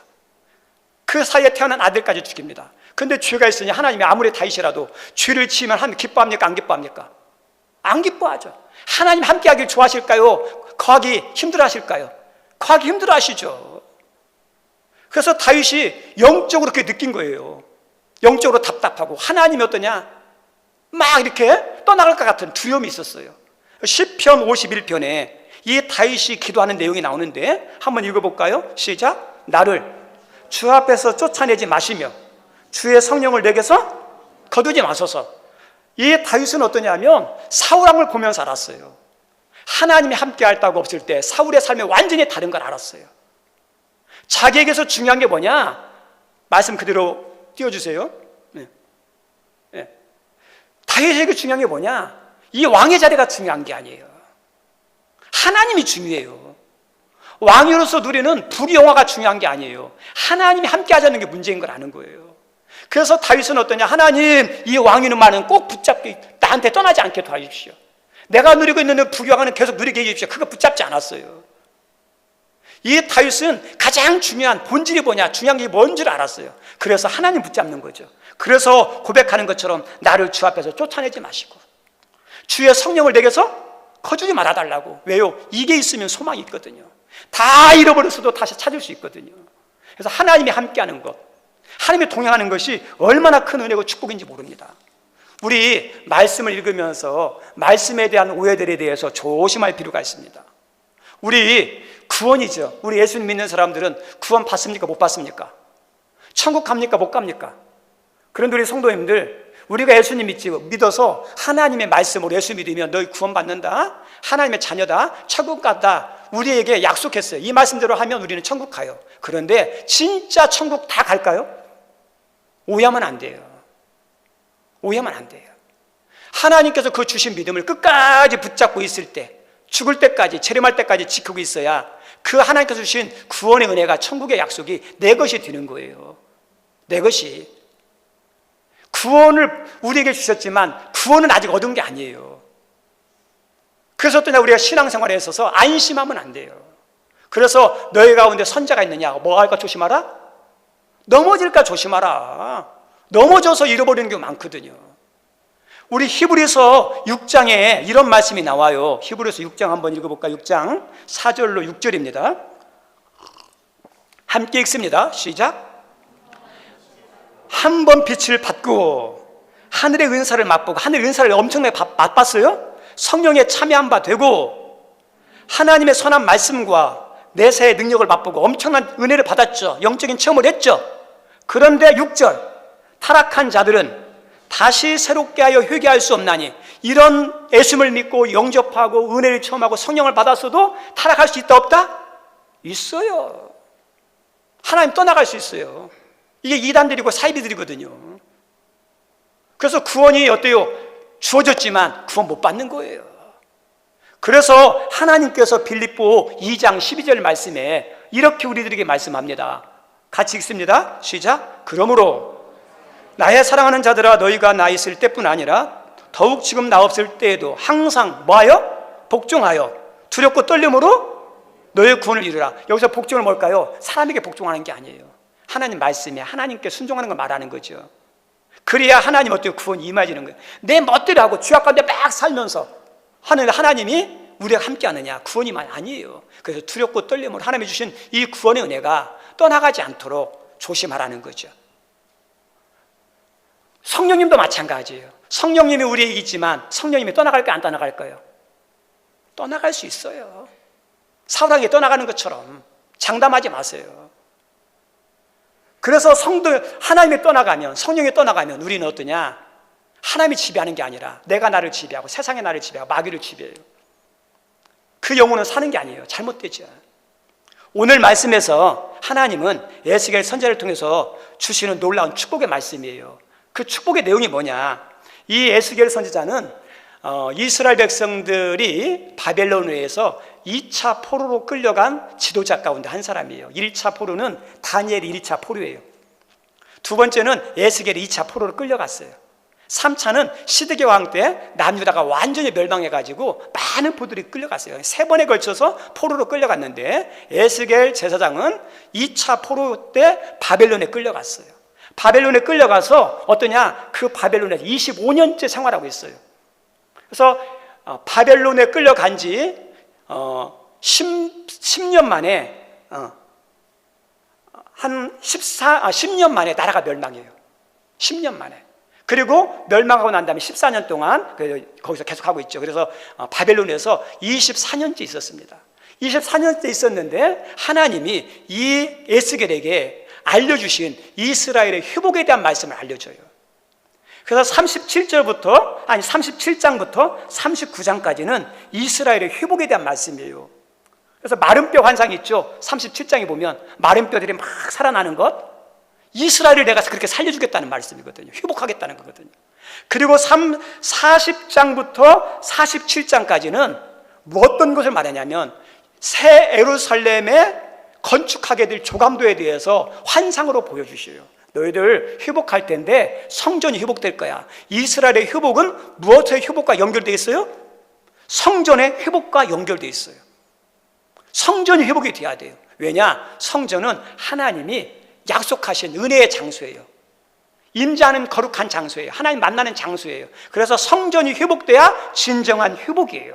그 사이에 태어난 아들까지 죽입니다. 근데 죄가 있으니 하나님이 아무리 다윗이라도 죄를 지으면 하나님 기뻐합니까? 안 기뻐합니까? 안 기뻐하죠. 하나님 함께하길 좋아하실까요? 거하기 힘들어 하실까요? 거하기 힘들어 하시죠. 그래서 다윗이 영적으로 그렇게 느낀 거예요. 영적으로 답답하고 하나님이 어떠냐? 막 이렇게 떠나갈 것 같은 두려움이 있었어요. 시편 51편에 이 다윗이 기도하는 내용이 나오는데 한번 읽어볼까요? 시작. 나를 주 앞에서 쫓아내지 마시며 주의 성령을 내게서 거두지 마소서. 이 다윗은 어떠냐면 사울왕을 보면서 알았어요. 하나님이 함께 할다고 없을 때 사울의 삶이 완전히 다른 걸 알았어요. 자기에게서 중요한 게 뭐냐? 말씀 그대로 띄워주세요. 네. 네. 다윗에게 중요한 게 뭐냐? 이 왕의 자리가 중요한 게 아니에요. 하나님이 중요해요. 왕으로서 누리는 부귀영화가 중요한 게 아니에요. 하나님이 함께 하자는 게 문제인 걸 아는 거예요. 그래서 다윗은 어떠냐? 하나님, 이 왕위는만은 꼭 붙잡게, 나한테 떠나지 않게 도와주십시오. 내가 누리고 있는 부귀영화는 계속 누리게 해주십시오. 그거 붙잡지 않았어요. 이 다윗은 가장 중요한 본질이 뭐냐? 중요한 게 뭔지를 알았어요. 그래서 하나님 붙잡는 거죠. 그래서 고백하는 것처럼 나를 주 앞에서 쫓아내지 마시고 주의 성령을 내게서 거두지 말아달라고. 왜요? 이게 있으면 소망이 있거든요. 다 잃어버렸어도 다시 찾을 수 있거든요. 그래서 하나님이 함께하는 것, 하나님이 동행하는 것이 얼마나 큰 은혜고 축복인지 모릅니다. 우리 말씀을 읽으면서 말씀에 대한 오해들에 대해서 조심할 필요가 있습니다. 우리 구원이죠. 우리 예수님 믿는 사람들은 구원 받습니까? 못 받습니까? 천국 갑니까? 못 갑니까? 그런데 우리 성도님들, 우리가 예수님 믿어서 하나님의 말씀으로 예수 믿으면 너희 구원 받는다, 하나님의 자녀다, 천국 간다, 우리에게 약속했어요. 이 말씀대로 하면 우리는 천국 가요. 그런데 진짜 천국 다 갈까요? 오해하면 안 돼요. 오해하면 안 돼요. 하나님께서 그 주신 믿음을 끝까지 붙잡고 있을 때, 죽을 때까지, 체념할 때까지 지키고 있어야 그 하나님께서 주신 구원의 은혜가, 천국의 약속이 내 것이 되는 거예요. 내 것이. 구원을 우리에게 주셨지만 구원은 아직 얻은 게 아니에요. 그래서 또 우리가 신앙생활에 있어서 안심하면 안 돼요. 그래서 너희 가운데 선자가 있느냐, 뭐 할까 조심하라? 넘어질까 조심하라. 넘어져서 잃어버리는 게 많거든요. 우리 히브리서 6장에 이런 말씀이 나와요. 히브리서 6장 한번 읽어볼까요? 6장 4절로 6절입니다. 함께 읽습니다. 시작. 한 번 빛을 받고 하늘의 은사를 맛보고, 하늘의 은사를 엄청나게 맛봤어요. 성령에 참여한 바 되고 하나님의 선한 말씀과 내세의 능력을 맛보고 엄청난 은혜를 받았죠. 영적인 체험을 했죠. 그런데 6절, 타락한 자들은 다시 새롭게 하여 회개할 수 없나니, 이런 예수를 믿고 영접하고 은혜를 체험하고 성령을 받았어도 타락할 수 있다 없다? 있어요. 하나님 떠나갈 수 있어요. 이게 이단들이고 사이비들이거든요. 그래서 구원이 어때요? 주어졌지만 구원 못 받는 거예요. 그래서 하나님께서 빌립보 2장 12절 말씀에 이렇게 우리들에게 말씀합니다. 같이 읽습니다. 시작. 그러므로 나의 사랑하는 자들아, 너희가 나 있을 때뿐 아니라 더욱 지금 나 없을 때에도 항상 뭐하여? 복종하여 두렵고 떨림으로 너의 구원을 이루라. 여기서 복종을 뭘까요? 사람에게 복종하는 게 아니에요. 하나님 말씀에 하나님께 순종하는 걸 말하는 거죠. 그래야 하나님 어때요? 구원이 임해지는 거예요. 내 멋대로 하고 죄악 가운데 막 살면서 하나님이 우리가 함께 하느냐? 구원이 아니에요. 그래서 두렵고 떨림으로 하나님이 주신 이 구원의 은혜가 떠나가지 않도록 조심하라는 거죠. 성령님도 마찬가지예요. 성령님이 우리에게 있지만 성령님이 떠나갈까요? 안 떠나갈까요? 떠나갈 수 있어요. 사울에게 떠나가는 것처럼 장담하지 마세요. 그래서 하나님이 떠나가면, 성령이 떠나가면 우리는 어떠냐? 하나님이 지배하는 게 아니라 내가 나를 지배하고 세상이 나를 지배하고 마귀를 지배해요. 그 영혼은 사는 게 아니에요. 잘못되죠. 오늘 말씀에서 하나님은 에스겔 선지자를 통해서 주시는 놀라운 축복의 말씀이에요. 그 축복의 내용이 뭐냐? 이 에스겔 선지자는 이스라엘 백성들이 바벨론에 의해서 2차 포로로 끌려간 지도자 가운데 한 사람이에요. 1차 포로는 다니엘이 1차 포로예요. 두 번째는 에스겔이 2차 포로로 끌려갔어요. 3차는 시드기 왕 때 남유다가 완전히 멸망해가지고 많은 포로들이 끌려갔어요. 3번에 걸쳐서 포로로 끌려갔는데 에스겔 제사장은 2차 포로 때 바벨론에 끌려갔어요. 바벨론에 끌려가서 어떠냐? 그 바벨론에서 25년째 생활하고 있어요. 그래서 바벨론에 끌려간 지 10년 만에 한 10년 만에 나라가 멸망해요. 10년 만에. 그리고 멸망하고 난 다음에 14년 동안 거기서 계속하고 있죠. 그래서 바벨론에서 24년째 있었습니다. 24년째 있었는데 하나님이 이 에스겔에게 알려주신 이스라엘의 회복에 대한 말씀을 알려줘요. 그래서 37장부터 39장까지는 이스라엘의 회복에 대한 말씀이에요. 그래서 마른 뼈 환상이 있죠. 37장에 보면 마른 뼈들이 막 살아나는 것, 이스라엘을 내가 그렇게 살려주겠다는 말씀이거든요. 회복하겠다는 거거든요. 그리고 40장부터 47장까지는 어떤 것을 말하냐면 새 예루살렘에 건축하게 될 조감도에 대해서 환상으로 보여주셔요. 너희들 회복할 텐데 성전이 회복될 거야. 이스라엘의 회복은 무엇의 회복과 연결되어 있어요? 성전의 회복과 연결되어 있어요. 성전이 회복이 돼야 돼요. 왜냐? 성전은 하나님이 약속하신 은혜의 장소예요. 임재하는 거룩한 장소예요. 하나님 만나는 장소예요. 그래서 성전이 회복돼야 진정한 회복이에요.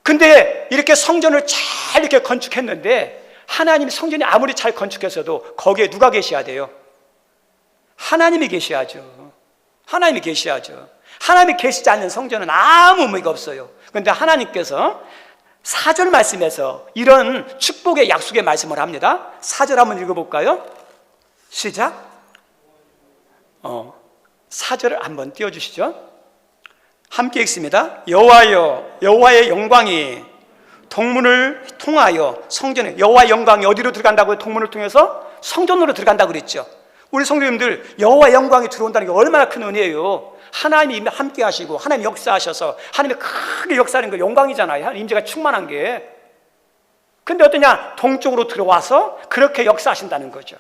근데 이렇게 성전을 잘 이렇게 건축했는데 하나님이 성전이 아무리 잘 건축했어도 거기에 누가 계셔야 돼요? 하나님이 계셔야죠. 하나님이 계셔야죠. 하나님이 계시지 않는 성전은 아무 의미가 없어요. 그런데 하나님께서 4절 말씀에서 이런 축복의 약속의 말씀을 합니다. 4절 한번 읽어볼까요? 시작. 4절을 한번 띄워주시죠. 함께 읽습니다. 여호와여, 여호와의 영광이 동문을 통하여 성전에, 여호와의 영광이 어디로 들어간다고요? 동문을 통해서 성전으로 들어간다고 그랬죠. 우리 성도님들, 여호와의 영광이 들어온다는 게 얼마나 큰 은혜예요. 하나님이 함께 하시고 하나님이 역사하셔서 하나님이 크게 역사하는 거 영광이잖아요. 하나님 임재가 충만한 게. 근데 어떠냐? 동쪽으로 들어와서 그렇게 역사하신다는 거죠.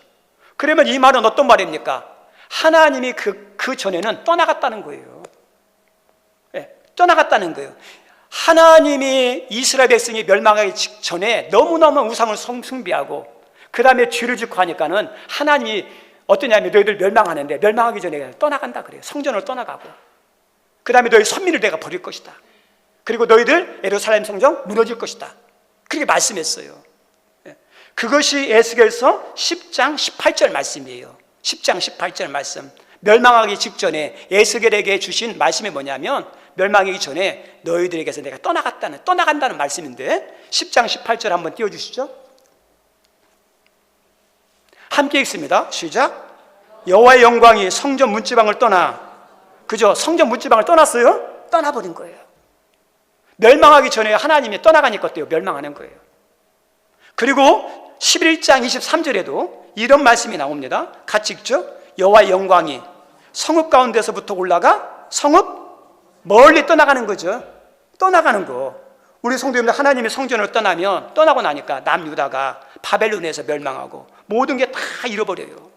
그러면 이 말은 어떤 말입니까? 하나님이 그 전에는 떠나갔다는 거예요. 예, 떠나갔다는 거예요. 하나님이 이스라엘 백성이 멸망하기 직전에 너무너무 우상을 숭배하고 그 다음에 죄를 짓고 하니까는 하나님이 어떠냐면 너희들 멸망하는데 멸망하기 전에 떠나간다 그래요. 성전을 떠나가고 그 다음에 너희 선민을 내가 버릴 것이다. 그리고 너희들 예루살렘 성전 무너질 것이다. 그렇게 말씀했어요. 그것이 에스겔서 10장 18절 말씀이에요. 10장 18절 말씀. 멸망하기 직전에 에스겔에게 주신 말씀이 뭐냐면 멸망하기 전에 너희들에게서 내가 떠나간다는 말씀인데 10장 18절 한번 띄워주시죠. 함께 읽습니다. 시작. 여호와의 영광이 성전 문지방을 떠나, 그죠? 성전 문지방을 떠났어요? 떠나버린 거예요. 멸망하기 전에 하나님이 떠나가니까 어때요? 멸망하는 거예요. 그리고 11장 23절에도 이런 말씀이 나옵니다. 같이 읽죠. 여호와의 영광이 성읍 가운데서부터 올라가 성읍 멀리 떠나가는 거죠. 떠나가는 거. 우리 성도님들 하나님의 성전을 떠나고 나니까 남유다가 바벨론에서 멸망하고 모든 게 다 잃어버려요.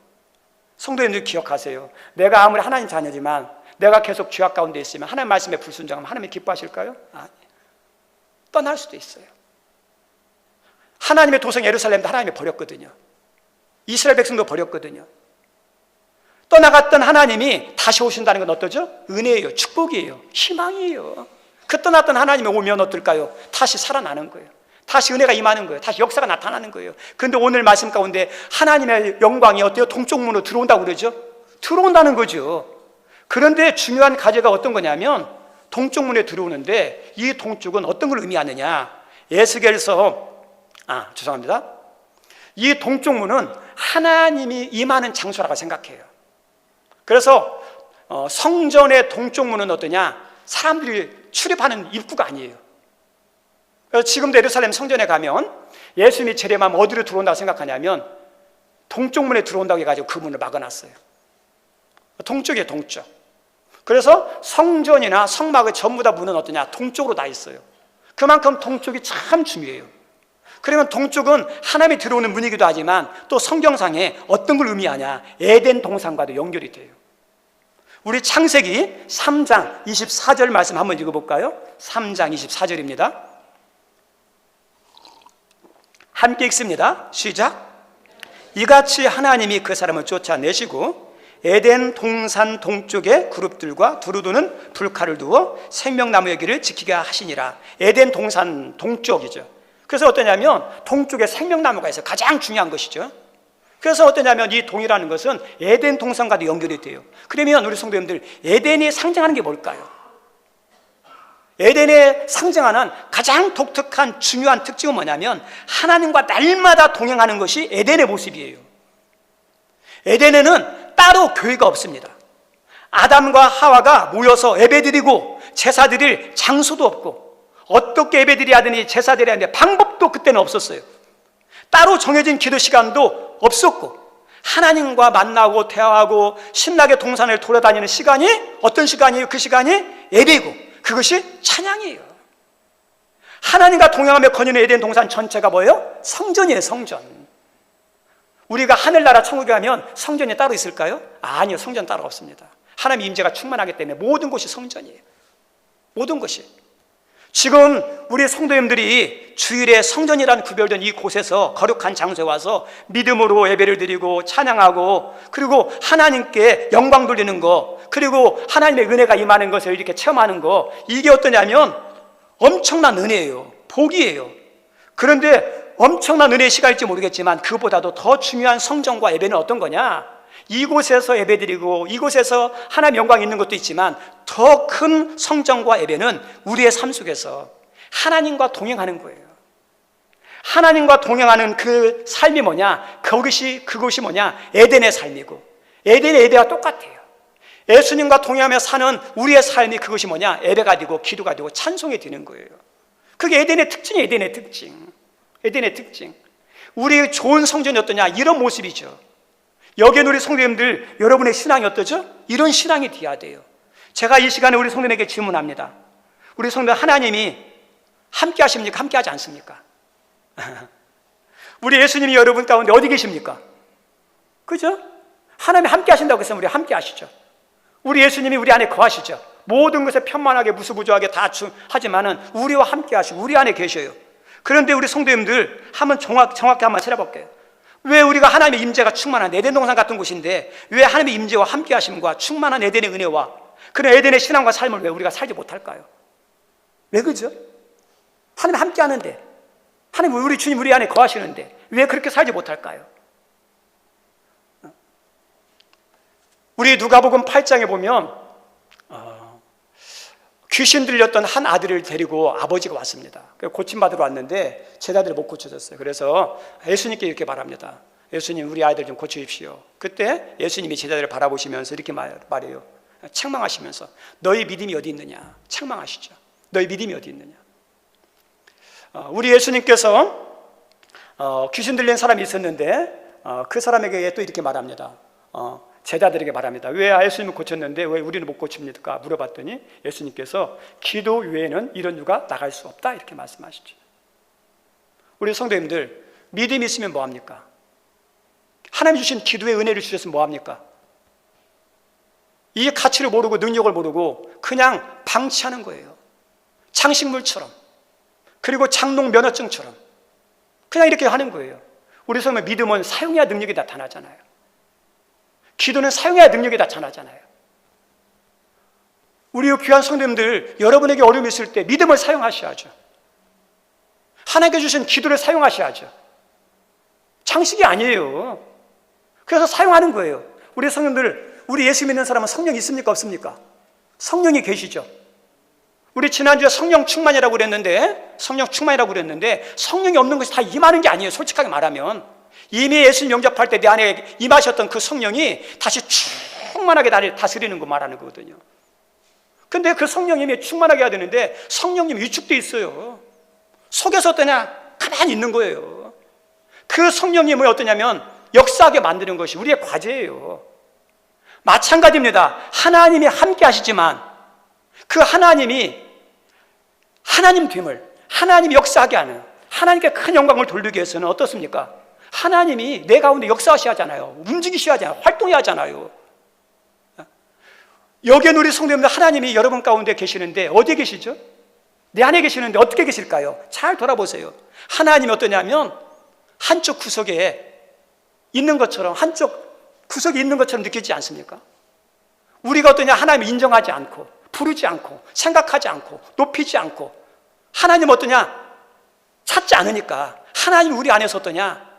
성도님들 기억하세요. 내가 아무리 하나님 자녀지만 내가 계속 죄악 가운데 있으면 하나님 말씀에 불순종하면 하나님이 기뻐하실까요? 아니. 떠날 수도 있어요. 하나님의 도성 예루살렘도 하나님이 버렸거든요. 이스라엘 백성도 버렸거든요. 떠나갔던 하나님이 다시 오신다는 건 어떠죠? 은혜예요. 축복이에요. 희망이에요. 그 떠났던 하나님이 오면 어떨까요? 다시 살아나는 거예요. 다시 은혜가 임하는 거예요. 다시 역사가 나타나는 거예요. 그런데 오늘 말씀 가운데 하나님의 영광이 어때요? 동쪽 문으로 들어온다고 그러죠? 들어온다는 거죠. 그런데 중요한 과제가 어떤 거냐면 동쪽 문에 들어오는데 이 동쪽은 어떤 걸 의미하느냐? 에스겔서 죄송합니다. 이 동쪽 문은 하나님이 임하는 장소라고 생각해요. 그래서 성전의 동쪽 문은 어떠냐? 사람들이 출입하는 입구가 아니에요. 그래서 지금도 예루살렘 성전에 가면 예수님이 재림하면 어디로 들어온다고 생각하냐면 동쪽 문에 들어온다고 해가지고 그 문을 막아놨어요. 동쪽이에요, 동쪽. 그래서 성전이나 성막의 전부 다 문은 어떠냐? 동쪽으로 나 있어요. 그만큼 동쪽이 참 중요해요. 그러면 동쪽은 하나님이 들어오는 문이기도 하지만 또 성경상에 어떤 걸 의미하냐? 에덴 동산과도 연결이 돼요. 우리 창세기 3장 24절 말씀 한번 읽어볼까요? 3장 24절입니다. 함께 읽습니다. 시작. 이같이 하나님이 그 사람을 쫓아내시고 에덴 동산 동쪽에 그룹들과 두루두는 불칼을 두어 생명나무의 길을 지키게 하시니라. 에덴 동산 동쪽이죠. 그래서 어떠냐면 동쪽에 생명나무가 있어요. 가장 중요한 것이죠. 그래서 어떠냐면 이 동이라는 것은 에덴 동산과도 연결이 돼요. 그러면 우리 성도님들 에덴이 상징하는 게 뭘까요? 에덴에 상징하는 가장 독특한 중요한 특징은 뭐냐면 하나님과 날마다 동행하는 것이 에덴의 모습이에요. 에덴에는 따로 교회가 없습니다. 아담과 하와가 모여서 예배드리고 제사드릴 장소도 없고 어떻게 예배드려야 하더니 제사드려야 하는데 방법도 그때는 없었어요. 따로 정해진 기도 시간도 없었고 하나님과 만나고 대화하고 신나게 동산을 돌아다니는 시간이 어떤 시간이에요? 그 시간이 예배고 그것이 찬양이에요. 하나님과 동행하며 거니는 에덴 동산 전체가 뭐예요? 성전이에요. 성전. 우리가 하늘나라 천국에 가면 성전이 따로 있을까요? 아니요. 성전 따로 없습니다. 하나님의 임재가 충만하기 때문에 모든 곳이 성전이에요. 모든 것이. 지금 우리 성도님들이 주일에 성전이란 구별된 이 곳에서 거룩한 장소에 와서 믿음으로 예배를 드리고 찬양하고 그리고 하나님께 영광 돌리는 거 그리고 하나님의 은혜가 임하는 것을 이렇게 체험하는 거 이게 어떠냐면 엄청난 은혜예요. 복이에요. 그런데 엄청난 은혜의 시간일지 모르겠지만 그보다도 더 중요한 성전과 예배는 어떤 거냐? 이곳에서 예배드리고 이곳에서 하나님의 영광이 있는 것도 있지만 더 큰 성전과 예배는 우리의 삶 속에서 하나님과 동행하는 거예요. 하나님과 동행하는 그 삶이 뭐냐? 그것이 뭐냐? 에덴의 삶이고 에덴의 예배와 똑같아요. 예수님과 동행하며 사는 우리의 삶이 그것이 뭐냐? 예배가 되고 기도가 되고 찬송이 되는 거예요. 그게 에덴의 특징이에요. 에덴의 특징. 에덴의 특징. 우리 좋은 성전이 어떠냐? 이런 모습이죠. 여기에 우리 성도님들 여러분의 신앙이 어떠죠? 이런 신앙이 되어야 돼요. 제가 이 시간에 우리 성도님에게 질문합니다. 우리 성도님 하나님이 함께 하십니까? 함께 하지 않습니까? 우리 예수님이 여러분 가운데 어디 계십니까? 그죠? 하나님이 함께 하신다고 해서 우리 함께 하시죠. 우리 예수님이 우리 안에 거하시죠. 모든 것에 편만하게 무수부조하게 다 하지만은 우리와 함께 하시고 우리 안에 계셔요. 그런데 우리 성도님들 한번 정확히 한번 찾아볼게요. 왜 우리가 하나님의 임재가 충만한 에덴 동산 같은 곳인데 왜 하나님의 임재와 함께 하심과 충만한 에덴의 은혜와 그런 에덴의 신앙과 삶을 왜 우리가 살지 못할까요? 왜 그죠? 하나님 함께 하는데, 하나님 우리 주님 우리 안에 거하시는데 왜 그렇게 살지 못할까요? 우리 누가복음 8장에 보면 귀신 들렸던 한 아들을 데리고 아버지가 왔습니다. 고침받으러 왔는데 제자들이 못 고쳐졌어요. 그래서 예수님께 이렇게 말합니다. 예수님, 우리 아이들 좀 고쳐주십시오. 그때 예수님이 제자들을 바라보시면서 이렇게 말해요. 책망하시면서 너희 믿음이 어디 있느냐? 책망하시죠. 너희 믿음이 어디 있느냐? 우리 예수님께서 귀신 들린 사람이 있었는데 그 사람에게 또 이렇게 말합니다. 제자들에게 말합니다. 왜 예수님을 고쳤는데 왜 우리는 못 고칩니까? 물어봤더니 예수님께서 기도 외에는 이런 유가 나갈 수 없다 이렇게 말씀하시죠. 우리 성도님들 믿음이 있으면 뭐합니까? 하나님 주신 기도의 은혜를 주셔서 뭐합니까? 이 가치를 모르고 능력을 모르고 그냥 방치하는 거예요. 장식물처럼, 그리고 장롱 면허증처럼 그냥 이렇게 하는 거예요. 우리 성도님 믿음은 사용해야 능력이 나타나잖아요. 기도는 사용해야 능력이 나타나잖아요. 우리 귀한 성도님들, 여러분에게 어려움이 있을 때 믿음을 사용하셔야죠. 하나님께 주신 기도를 사용하셔야죠. 장식이 아니에요. 그래서 사용하는 거예요. 우리 성도님들, 우리 예수 믿는 사람은 성령이 있습니까? 없습니까? 성령이 계시죠. 우리 지난주에 성령 충만이라고 그랬는데 성령이 없는 것이 다 임하는 게 아니에요. 솔직하게 말하면 이미 예수님 영접할 때 내 안에 임하셨던 그 성령이 다시 충만하게 나를 다스리는 거 말하는 거거든요. 근데 그 성령님이 충만하게 해야 되는데 성령님이 위축돼 있어요. 속에서 어떠냐? 가만히 있는 거예요. 그 성령님을 어떠냐면 역사하게 만드는 것이 우리의 과제예요. 마찬가지입니다. 하나님이 함께 하시지만 그 하나님이 하나님됨을, 하나님이 역사하게 하는, 하나님께 큰 영광을 돌리기 위해서는 어떻습니까? 하나님이 내 가운데 역사하셔야 하잖아요. 움직이셔야 하잖아요. 활동해야 하잖아요. 여기에 우리 성도님들 하나님이 여러분 가운데 계시는데 어디에 계시죠? 내 안에 계시는데 어떻게 계실까요? 잘 돌아보세요. 하나님이 어떠냐면 한쪽 구석에 있는 것처럼, 한쪽 구석에 있는 것처럼 느끼지 않습니까? 우리가 어떠냐? 하나님을 인정하지 않고 부르지 않고 생각하지 않고 높이지 않고 하나님 어떠냐? 찾지 않으니까 하나님이 우리 안에서 어떠냐?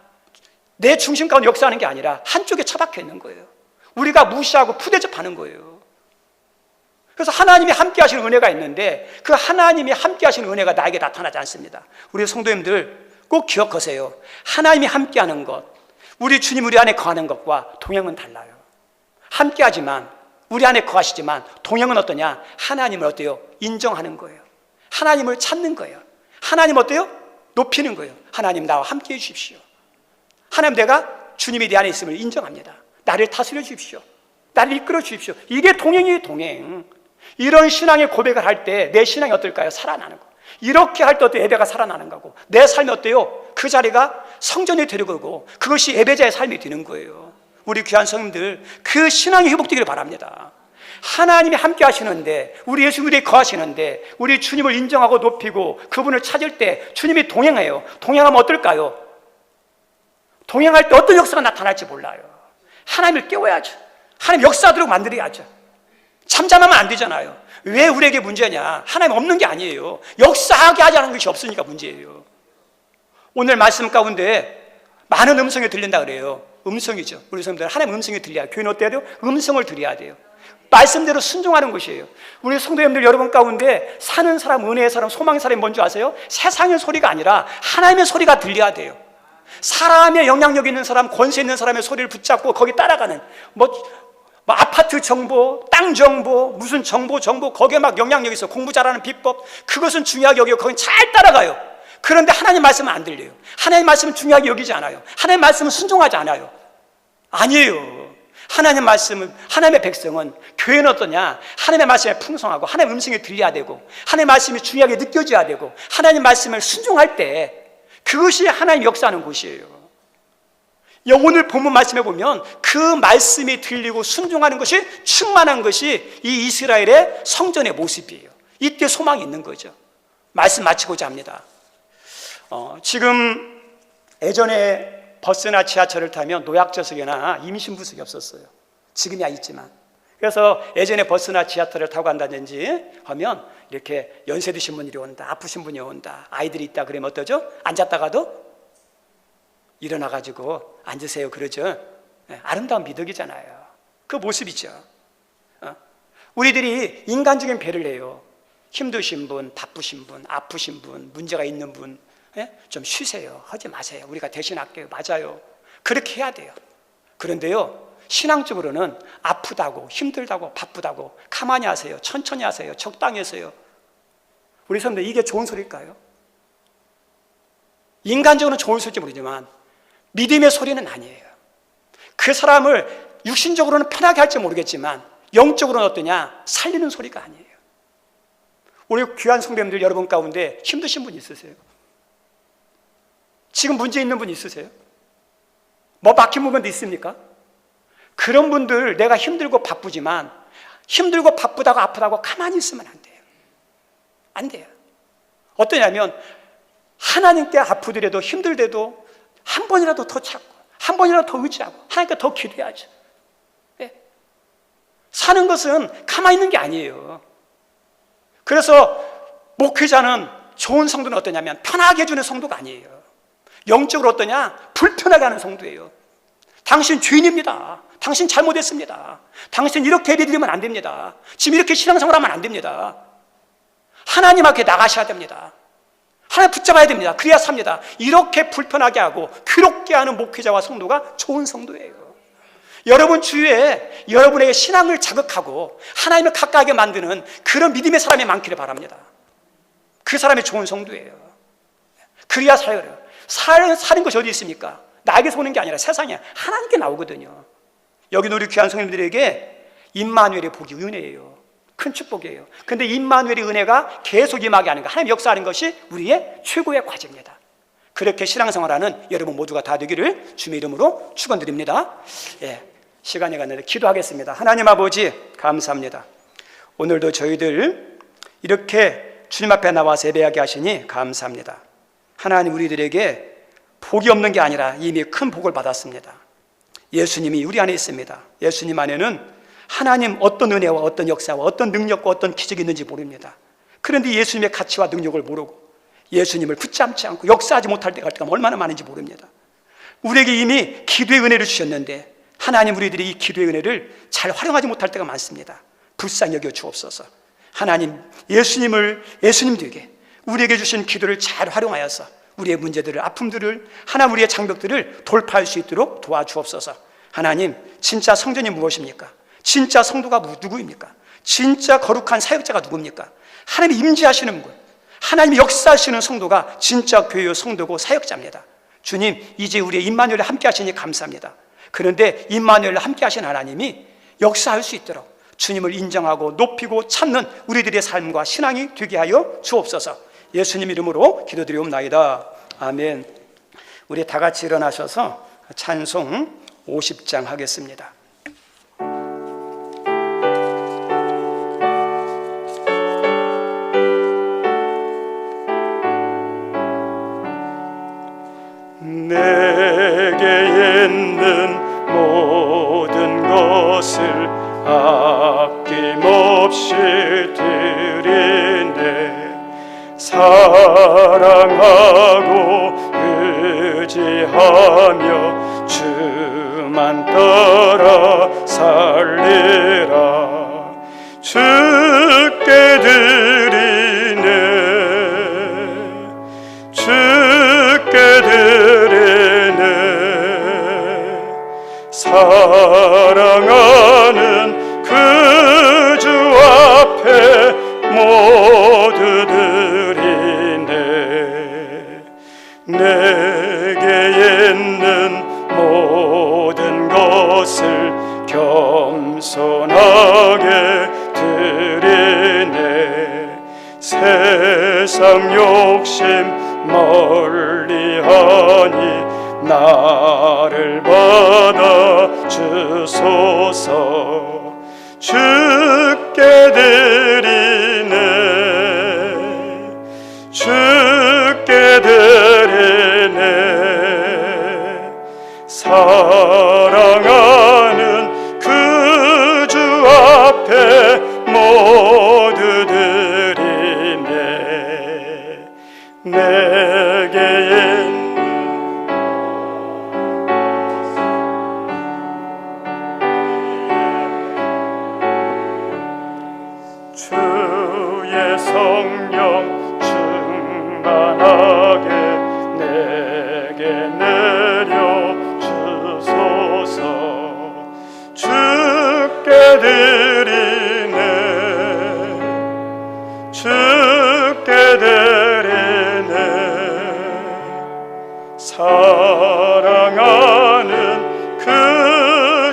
내 중심 가운데 역사하는 게 아니라 한쪽에 처박혀 있는 거예요. 우리가 무시하고 푸대접하는 거예요. 그래서 하나님이 함께 하시는 은혜가 있는데 그 하나님이 함께 하시는 은혜가 나에게 나타나지 않습니다. 우리 성도님들 꼭 기억하세요. 하나님이 함께 하는 것, 우리 주님 우리 안에 거하는 것과 동향은 달라요. 함께 하지만 우리 안에 거하시지만 동향은 어떠냐? 하나님을 어때요? 인정하는 거예요. 하나님을 찾는 거예요. 하나님 어때요? 높이는 거예요. 하나님 나와 함께 해 주십시오. 하나님 내가 주님이 내 안에 있음을 인정합니다. 나를 다스려 주십시오. 나를 이끌어 주십시오. 이게 동행이에요. 동행. 이런 신앙의 고백을 할 때 내 신앙이 어떨까요? 살아나는 거. 이렇게 할 때 어때요? 예배가 살아나는 거고 내 삶이 어때요? 그 자리가 성전이 되는 거고 그것이 예배자의 삶이 되는 거예요. 우리 귀한 성님들 그 신앙이 회복되기를 바랍니다. 하나님이 함께 하시는데 우리 예수님이 거하시는데 우리 주님을 인정하고 높이고 그분을 찾을 때 주님이 동행해요. 동행하면 어떨까요? 동행할 때 어떤 역사가 나타날지 몰라요. 하나님을 깨워야죠. 하나님 역사하도록 만들어야죠. 잠잠하면 안 되잖아요. 왜 우리에게 문제냐? 하나님 없는 게 아니에요. 역사하게 하지 않은 것이 없으니까 문제예요. 오늘 말씀 가운데 많은 음성이 들린다 그래요. 음성이죠. 우리 성도들 하나님 음성이 들려야 교회는 어때야 돼요? 음성을 들여야 돼요. 말씀대로 순종하는 것이에요. 우리 성도님들 여러분 가운데 사는 사람, 은혜의 사람, 소망의 사람이 뭔지 아세요? 세상의 소리가 아니라 하나님의 소리가 들려야 돼요. 사람의 영향력 있는 사람, 권세 있는 사람의 소리를 붙잡고 거기 따라가는 아파트 정보, 땅 정보, 무슨 정보 거기에 막 영향력 있어. 공부 잘하는 비법 그것은 중요하게 여기고 거긴 잘 따라가요. 그런데 하나님 말씀은 안 들려요. 하나님 말씀은 중요하게 여기지 않아요. 하나님 말씀은 순종하지 않아요. 아니에요. 하나님 말씀은, 하나님의 백성은, 교회는 어떠냐? 하나님의 말씀에 풍성하고 하나님의 음성이 들려야 되고 하나님의 말씀이 중요하게 느껴져야 되고 하나님 말씀을 순종할 때 그것이 하나님 역사하는 곳이에요. 오늘 본문 말씀에 보면 그 말씀이 들리고 순종하는 것이 충만한 것이 이 이스라엘의 성전의 모습이에요. 이때 소망이 있는 거죠. 말씀 마치고자 합니다. 지금 예전에 버스나 지하철을 타면 노약자석이나 임신부석이 없었어요. 지금이야 있지만. 그래서 예전에 버스나 지하철을 타고 간다든지 하면 이렇게 연세 드신 분들이 온다, 아프신 분이 온다, 아이들이 있다 그러면 어떠죠? 앉았다가도 일어나가지고 앉으세요 그러죠. 아름다운 미덕이잖아요. 그 모습이죠. 우리들이 인간적인 배를 해요. 힘드신 분, 바쁘신 분, 아프신 분, 문제가 있는 분, 좀 쉬세요. 하지 마세요. 우리가 대신할게요. 맞아요. 그렇게 해야 돼요. 그런데요, 신앙적으로는 아프다고, 힘들다고, 바쁘다고 가만히 하세요. 천천히 하세요. 적당히 하세요. 우리 선생님들, 이게 좋은 소리일까요? 인간적으로는 좋은 소리인지 모르지만 믿음의 소리는 아니에요. 그 사람을 육신적으로는 편하게 할지 모르겠지만 영적으로는 어떠냐? 살리는 소리가 아니에요. 우리 귀한 성도님들 여러분 가운데 힘드신 분 있으세요? 지금 문제 있는 분 있으세요? 뭐 막힌 부분도 있습니까? 그런 분들, 내가 힘들고 바쁘지만 힘들고 바쁘다고 아프다고 가만히 있으면 안 돼요. 안 돼요. 어떠냐면 하나님께 아프더라도 힘들더라도 한 번이라도 더 찾고 한 번이라도 더 의지하고 하나님께 더 기도해야죠. 사는 것은 가만히 있는 게 아니에요. 그래서 목회자는, 좋은 성도는 어떠냐면 편하게 해주는 성도가 아니에요. 영적으로 어떠냐? 불편하게 하는 성도예요. 당신 죄인입니다. 당신 잘못했습니다. 당신 이렇게 예배드리면 안 됩니다. 지금 이렇게 신앙생활하면 안 됩니다. 하나님 앞에 나가셔야 됩니다. 하나님 붙잡아야 됩니다. 그래야 삽니다. 이렇게 불편하게 하고 괴롭게 하는 목회자와 성도가 좋은 성도예요. 여러분 주위에 여러분에게 신앙을 자극하고 하나님을 가까이하게 만드는 그런 믿음의 사람이 많기를 바랍니다. 그 사람이 좋은 성도예요. 그래야 살아요. 사는 것이 어디 있습니까? 나에게서 오는 게 아니라 세상에 하나님께 나오거든요. 여기 우리 귀한 성님들에게 임마누엘의 복이 은혜예요. 큰 축복이에요. 그런데 임마누엘의 은혜가 계속 임하게 하는 거, 하나님 역사하는 것이 우리의 최고의 과제입니다. 그렇게 신앙생활하는 여러분 모두가 다 되기를 주님의 이름으로 축원드립니다. 시간이 갔는데 기도하겠습니다. 하나님 아버지 감사합니다. 오늘도 저희들 이렇게 주님 앞에 나와서 예배하게 하시니 감사합니다. 하나님, 우리들에게 복이 없는 게 아니라 이미 큰 복을 받았습니다. 예수님이 우리 안에 있습니다. 예수님 안에는 하나님 어떤 은혜와 어떤 역사와 어떤 능력과 어떤 기적이 있는지 모릅니다. 그런데 예수님의 가치와 능력을 모르고 예수님을 붙잡지 않고 역사하지 못할 때가 얼마나 많은지 모릅니다. 우리에게 이미 기도의 은혜를 주셨는데 하나님, 우리들이 이 기도의 은혜를 잘 활용하지 못할 때가 많습니다. 불쌍히 여겨 주옵소서. 하나님, 예수님들에게 우리에게 주신 기도를 잘 활용하여서 우리의 문제들을, 아픔들을, 하나님 우리의 장벽들을 돌파할 수 있도록 도와주옵소서. 하나님, 진짜 성전이 무엇입니까? 진짜 성도가 누구입니까? 진짜 거룩한 사역자가 누굽니까? 하나님이 임재하시는 분, 하나님이 역사하시는 성도가 진짜 교회의 성도고 사역자입니다. 주님, 이제 우리의 임마누엘과 함께 하시니 감사합니다. 그런데 임마누엘과 함께 하신 하나님이 역사할 수 있도록 주님을 인정하고 높이고 찾는 우리들의 삶과 신앙이 되게 하여 주옵소서. 예수님 이름으로 기도드리옵나이다. 아멘. 우리 다 같이 일어나셔서 찬송 50장 하겠습니다. 내게 있는 모든 것을 아낌없이 드리네. 사랑하고 의지하며 주만 따라 살리라. 주께 드리네. 주께 드리네. 사랑하는 그 주 앞에 모두 드리네. 내게 있는 모든 것을 겸손하게 드리네. 세상 욕심 멀리하니 나를 받아 주소서. 주께 드리네, 주께 드리네. 사랑하는 그 주 앞에 모두 드리네. 내게 주의 성령 충만하게 내게 내려 주소서. 주께 드리네, 주께 드리네. 사랑하는 그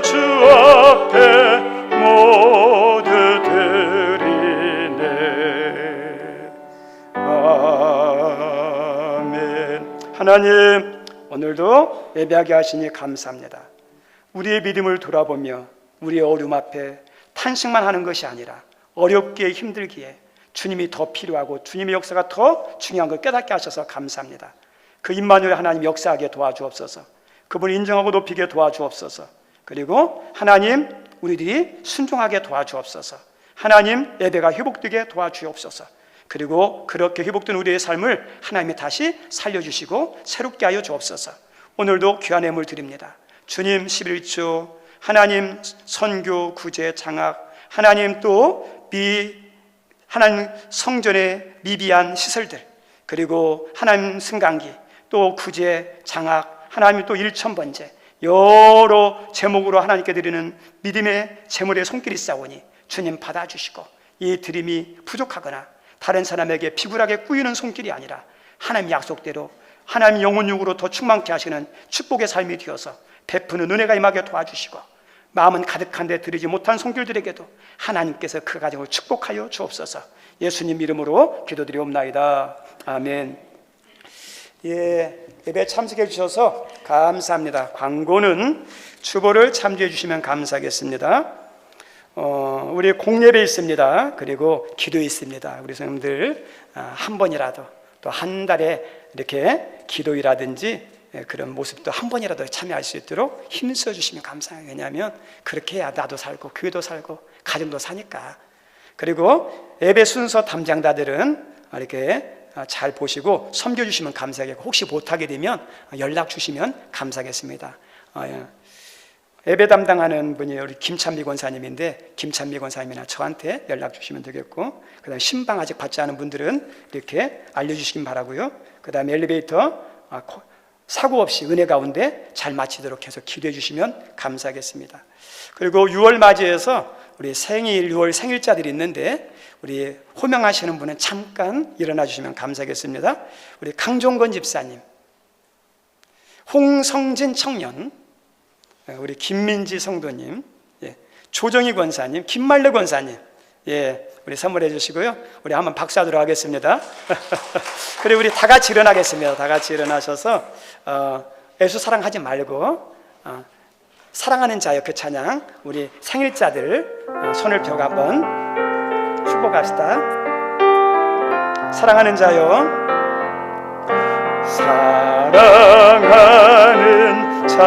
주 앞에 모두 드리네. 아멘. 하나님, 오늘도 예배하게 하시니 감사합니다. 우리의 믿음을 돌아보며 우리의 어려움 앞에 탄식만 하는 것이 아니라 어렵기에 힘들기에 주님이 더 필요하고 주님의 역사가 더 중요한 걸 깨닫게 하셔서 감사합니다. 그 임마누엘 하나님 역사하게 도와주옵소서. 그분을 인정하고 높이게 도와주옵소서. 그리고 하나님, 우리들이 순종하게 도와주옵소서. 하나님, 예배가 회복되게 도와주옵소서. 그리고 그렇게 회복된 우리의 삶을 하나님이 다시 살려주시고 새롭게 하여 주옵소서. 오늘도 귀한 예물 드립니다. 주님 11조, 하나님 선교, 구제, 장학, 하나님 또 하나님 성전의 미비한 시설들, 그리고 하나님 승강기, 또 구제, 장학, 하나님 또 일천번제, 여러 제목으로 하나님께 드리는 믿음의 제물의 손길이 있사오니 주님 받아주시고, 이 드림이 부족하거나 다른 사람에게 비굴하게 꾸이는 손길이 아니라 하나님 약속대로 하나님 영혼육으로 더 충만케 하시는 축복의 삶이 되어서 베푸는 은혜가 임하게 도와주시고, 마음은 가득한데 드리지 못한 손길들에게도 하나님께서 그 가정을 축복하여 주옵소서. 예수님 이름으로 기도드리옵나이다. 아멘. 예배 참석해 주셔서 감사합니다. 광고는 주보를 참조해 주시면 감사하겠습니다. 우리 공예배 있습니다. 그리고 기도 있습니다. 우리 성도님들 한 번이라도, 또 한 달에 이렇게 기도이라든지 그런 모습도 한 번이라도 참여할 수 있도록 힘써 주시면 감사해요. 왜냐하면 그렇게 해야 나도 살고 교회도 살고 가정도 사니까. 그리고 예배 순서 담당자들은 이렇게 잘 보시고 섬겨주시면 감사하겠고, 혹시 못하게 되면 연락 주시면 감사하겠습니다. 예배 담당하는 분이 우리 김찬미 권사님인데, 김찬미 권사님이나 저한테 연락 주시면 되겠고, 그 다음에 신방 아직 받지 않은 분들은 이렇게 알려주시긴 바라고요. 그 다음에 엘리베이터 사고 없이 은혜 가운데 잘 마치도록 계속 기도해 주시면 감사하겠습니다. 그리고 6월 맞이해서 우리 생일, 6월 생일자들이 있는데, 우리 호명하시는 분은 잠깐 일어나 주시면 감사하겠습니다. 우리 강종건 집사님, 홍성진 청년, 우리 김민지 성도님, 조정희 권사님, 김말래 권사님, 우리 선물해 주시고요. 우리 한번 박수하도록 하겠습니다. 그리고 우리 다 같이 일어나겠습니다. 다 같이 일어나셔서 예수 사랑하지 말고 사랑하는 자여, 그 찬양, 우리 생일자들 손을 펴고 한번 축복합시다. 사랑하는 자여, 사랑하는 자여,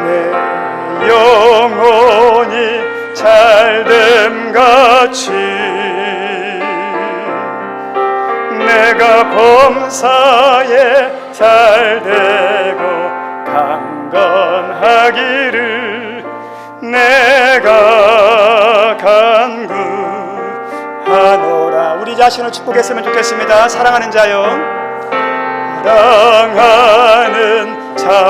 내 영혼이 잘됨같이 내가 범사에 잘되고 강건하기를 내가 간구하노라. 우리 자신을 축복했으면 좋겠습니다. 사랑하는 자여, 사랑하는 자여,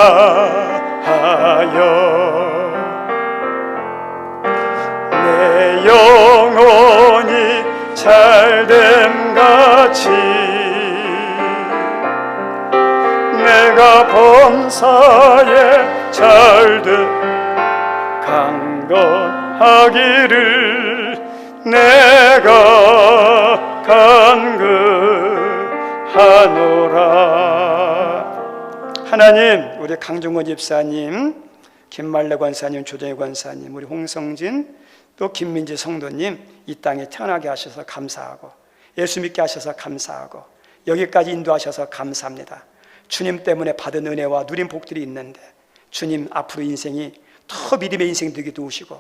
내 영혼이 잘됨같이 내가 범사에 잘됨 강건하기를 내가 간구하노라. 하노라. 하나님, 우리 강종원 집사님, 김말래 권사님, 조정희 권사님, 우리 홍성진, 또 김민지 성도님 이 땅에 태어나게 하셔서 감사하고 예수 믿게 하셔서 감사하고 여기까지 인도하셔서 감사합니다. 주님 때문에 받은 은혜와 누린 복들이 있는데 주님 앞으로 인생이 더 믿음의 인생 되게 도우시고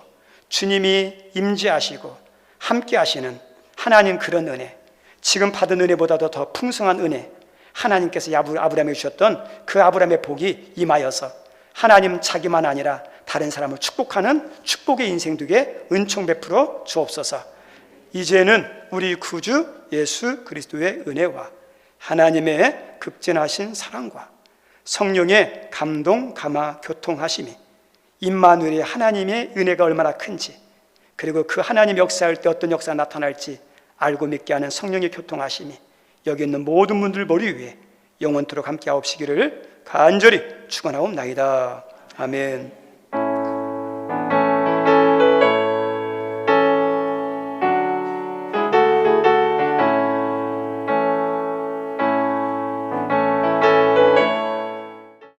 주님이 임재하시고 함께 하시는 하나님 그런 은혜, 지금 받은 은혜보다도 더 풍성한 은혜, 하나님께서 아브라함에게 주셨던 그 아브라함의 복이 임하여서 하나님 자기만 아니라 다른 사람을 축복하는 축복의 인생 되게 은총 베풀어 주옵소서. 이제는 우리 구주 예수 그리스도의 은혜와 하나님의 극진하신 사랑과 성령의 감동, 감화, 교통하심이 임마누엘의 하나님의 은혜가 얼마나 큰지, 그리고 그 하나님 역사할 때 어떤 역사가 나타날지 알고 믿게 하는 성령의 교통하심이 여기 있는 모든 분들 머리 위에 영원토록 함께 하옵시기를 간절히 축원하옵나이다. 아멘.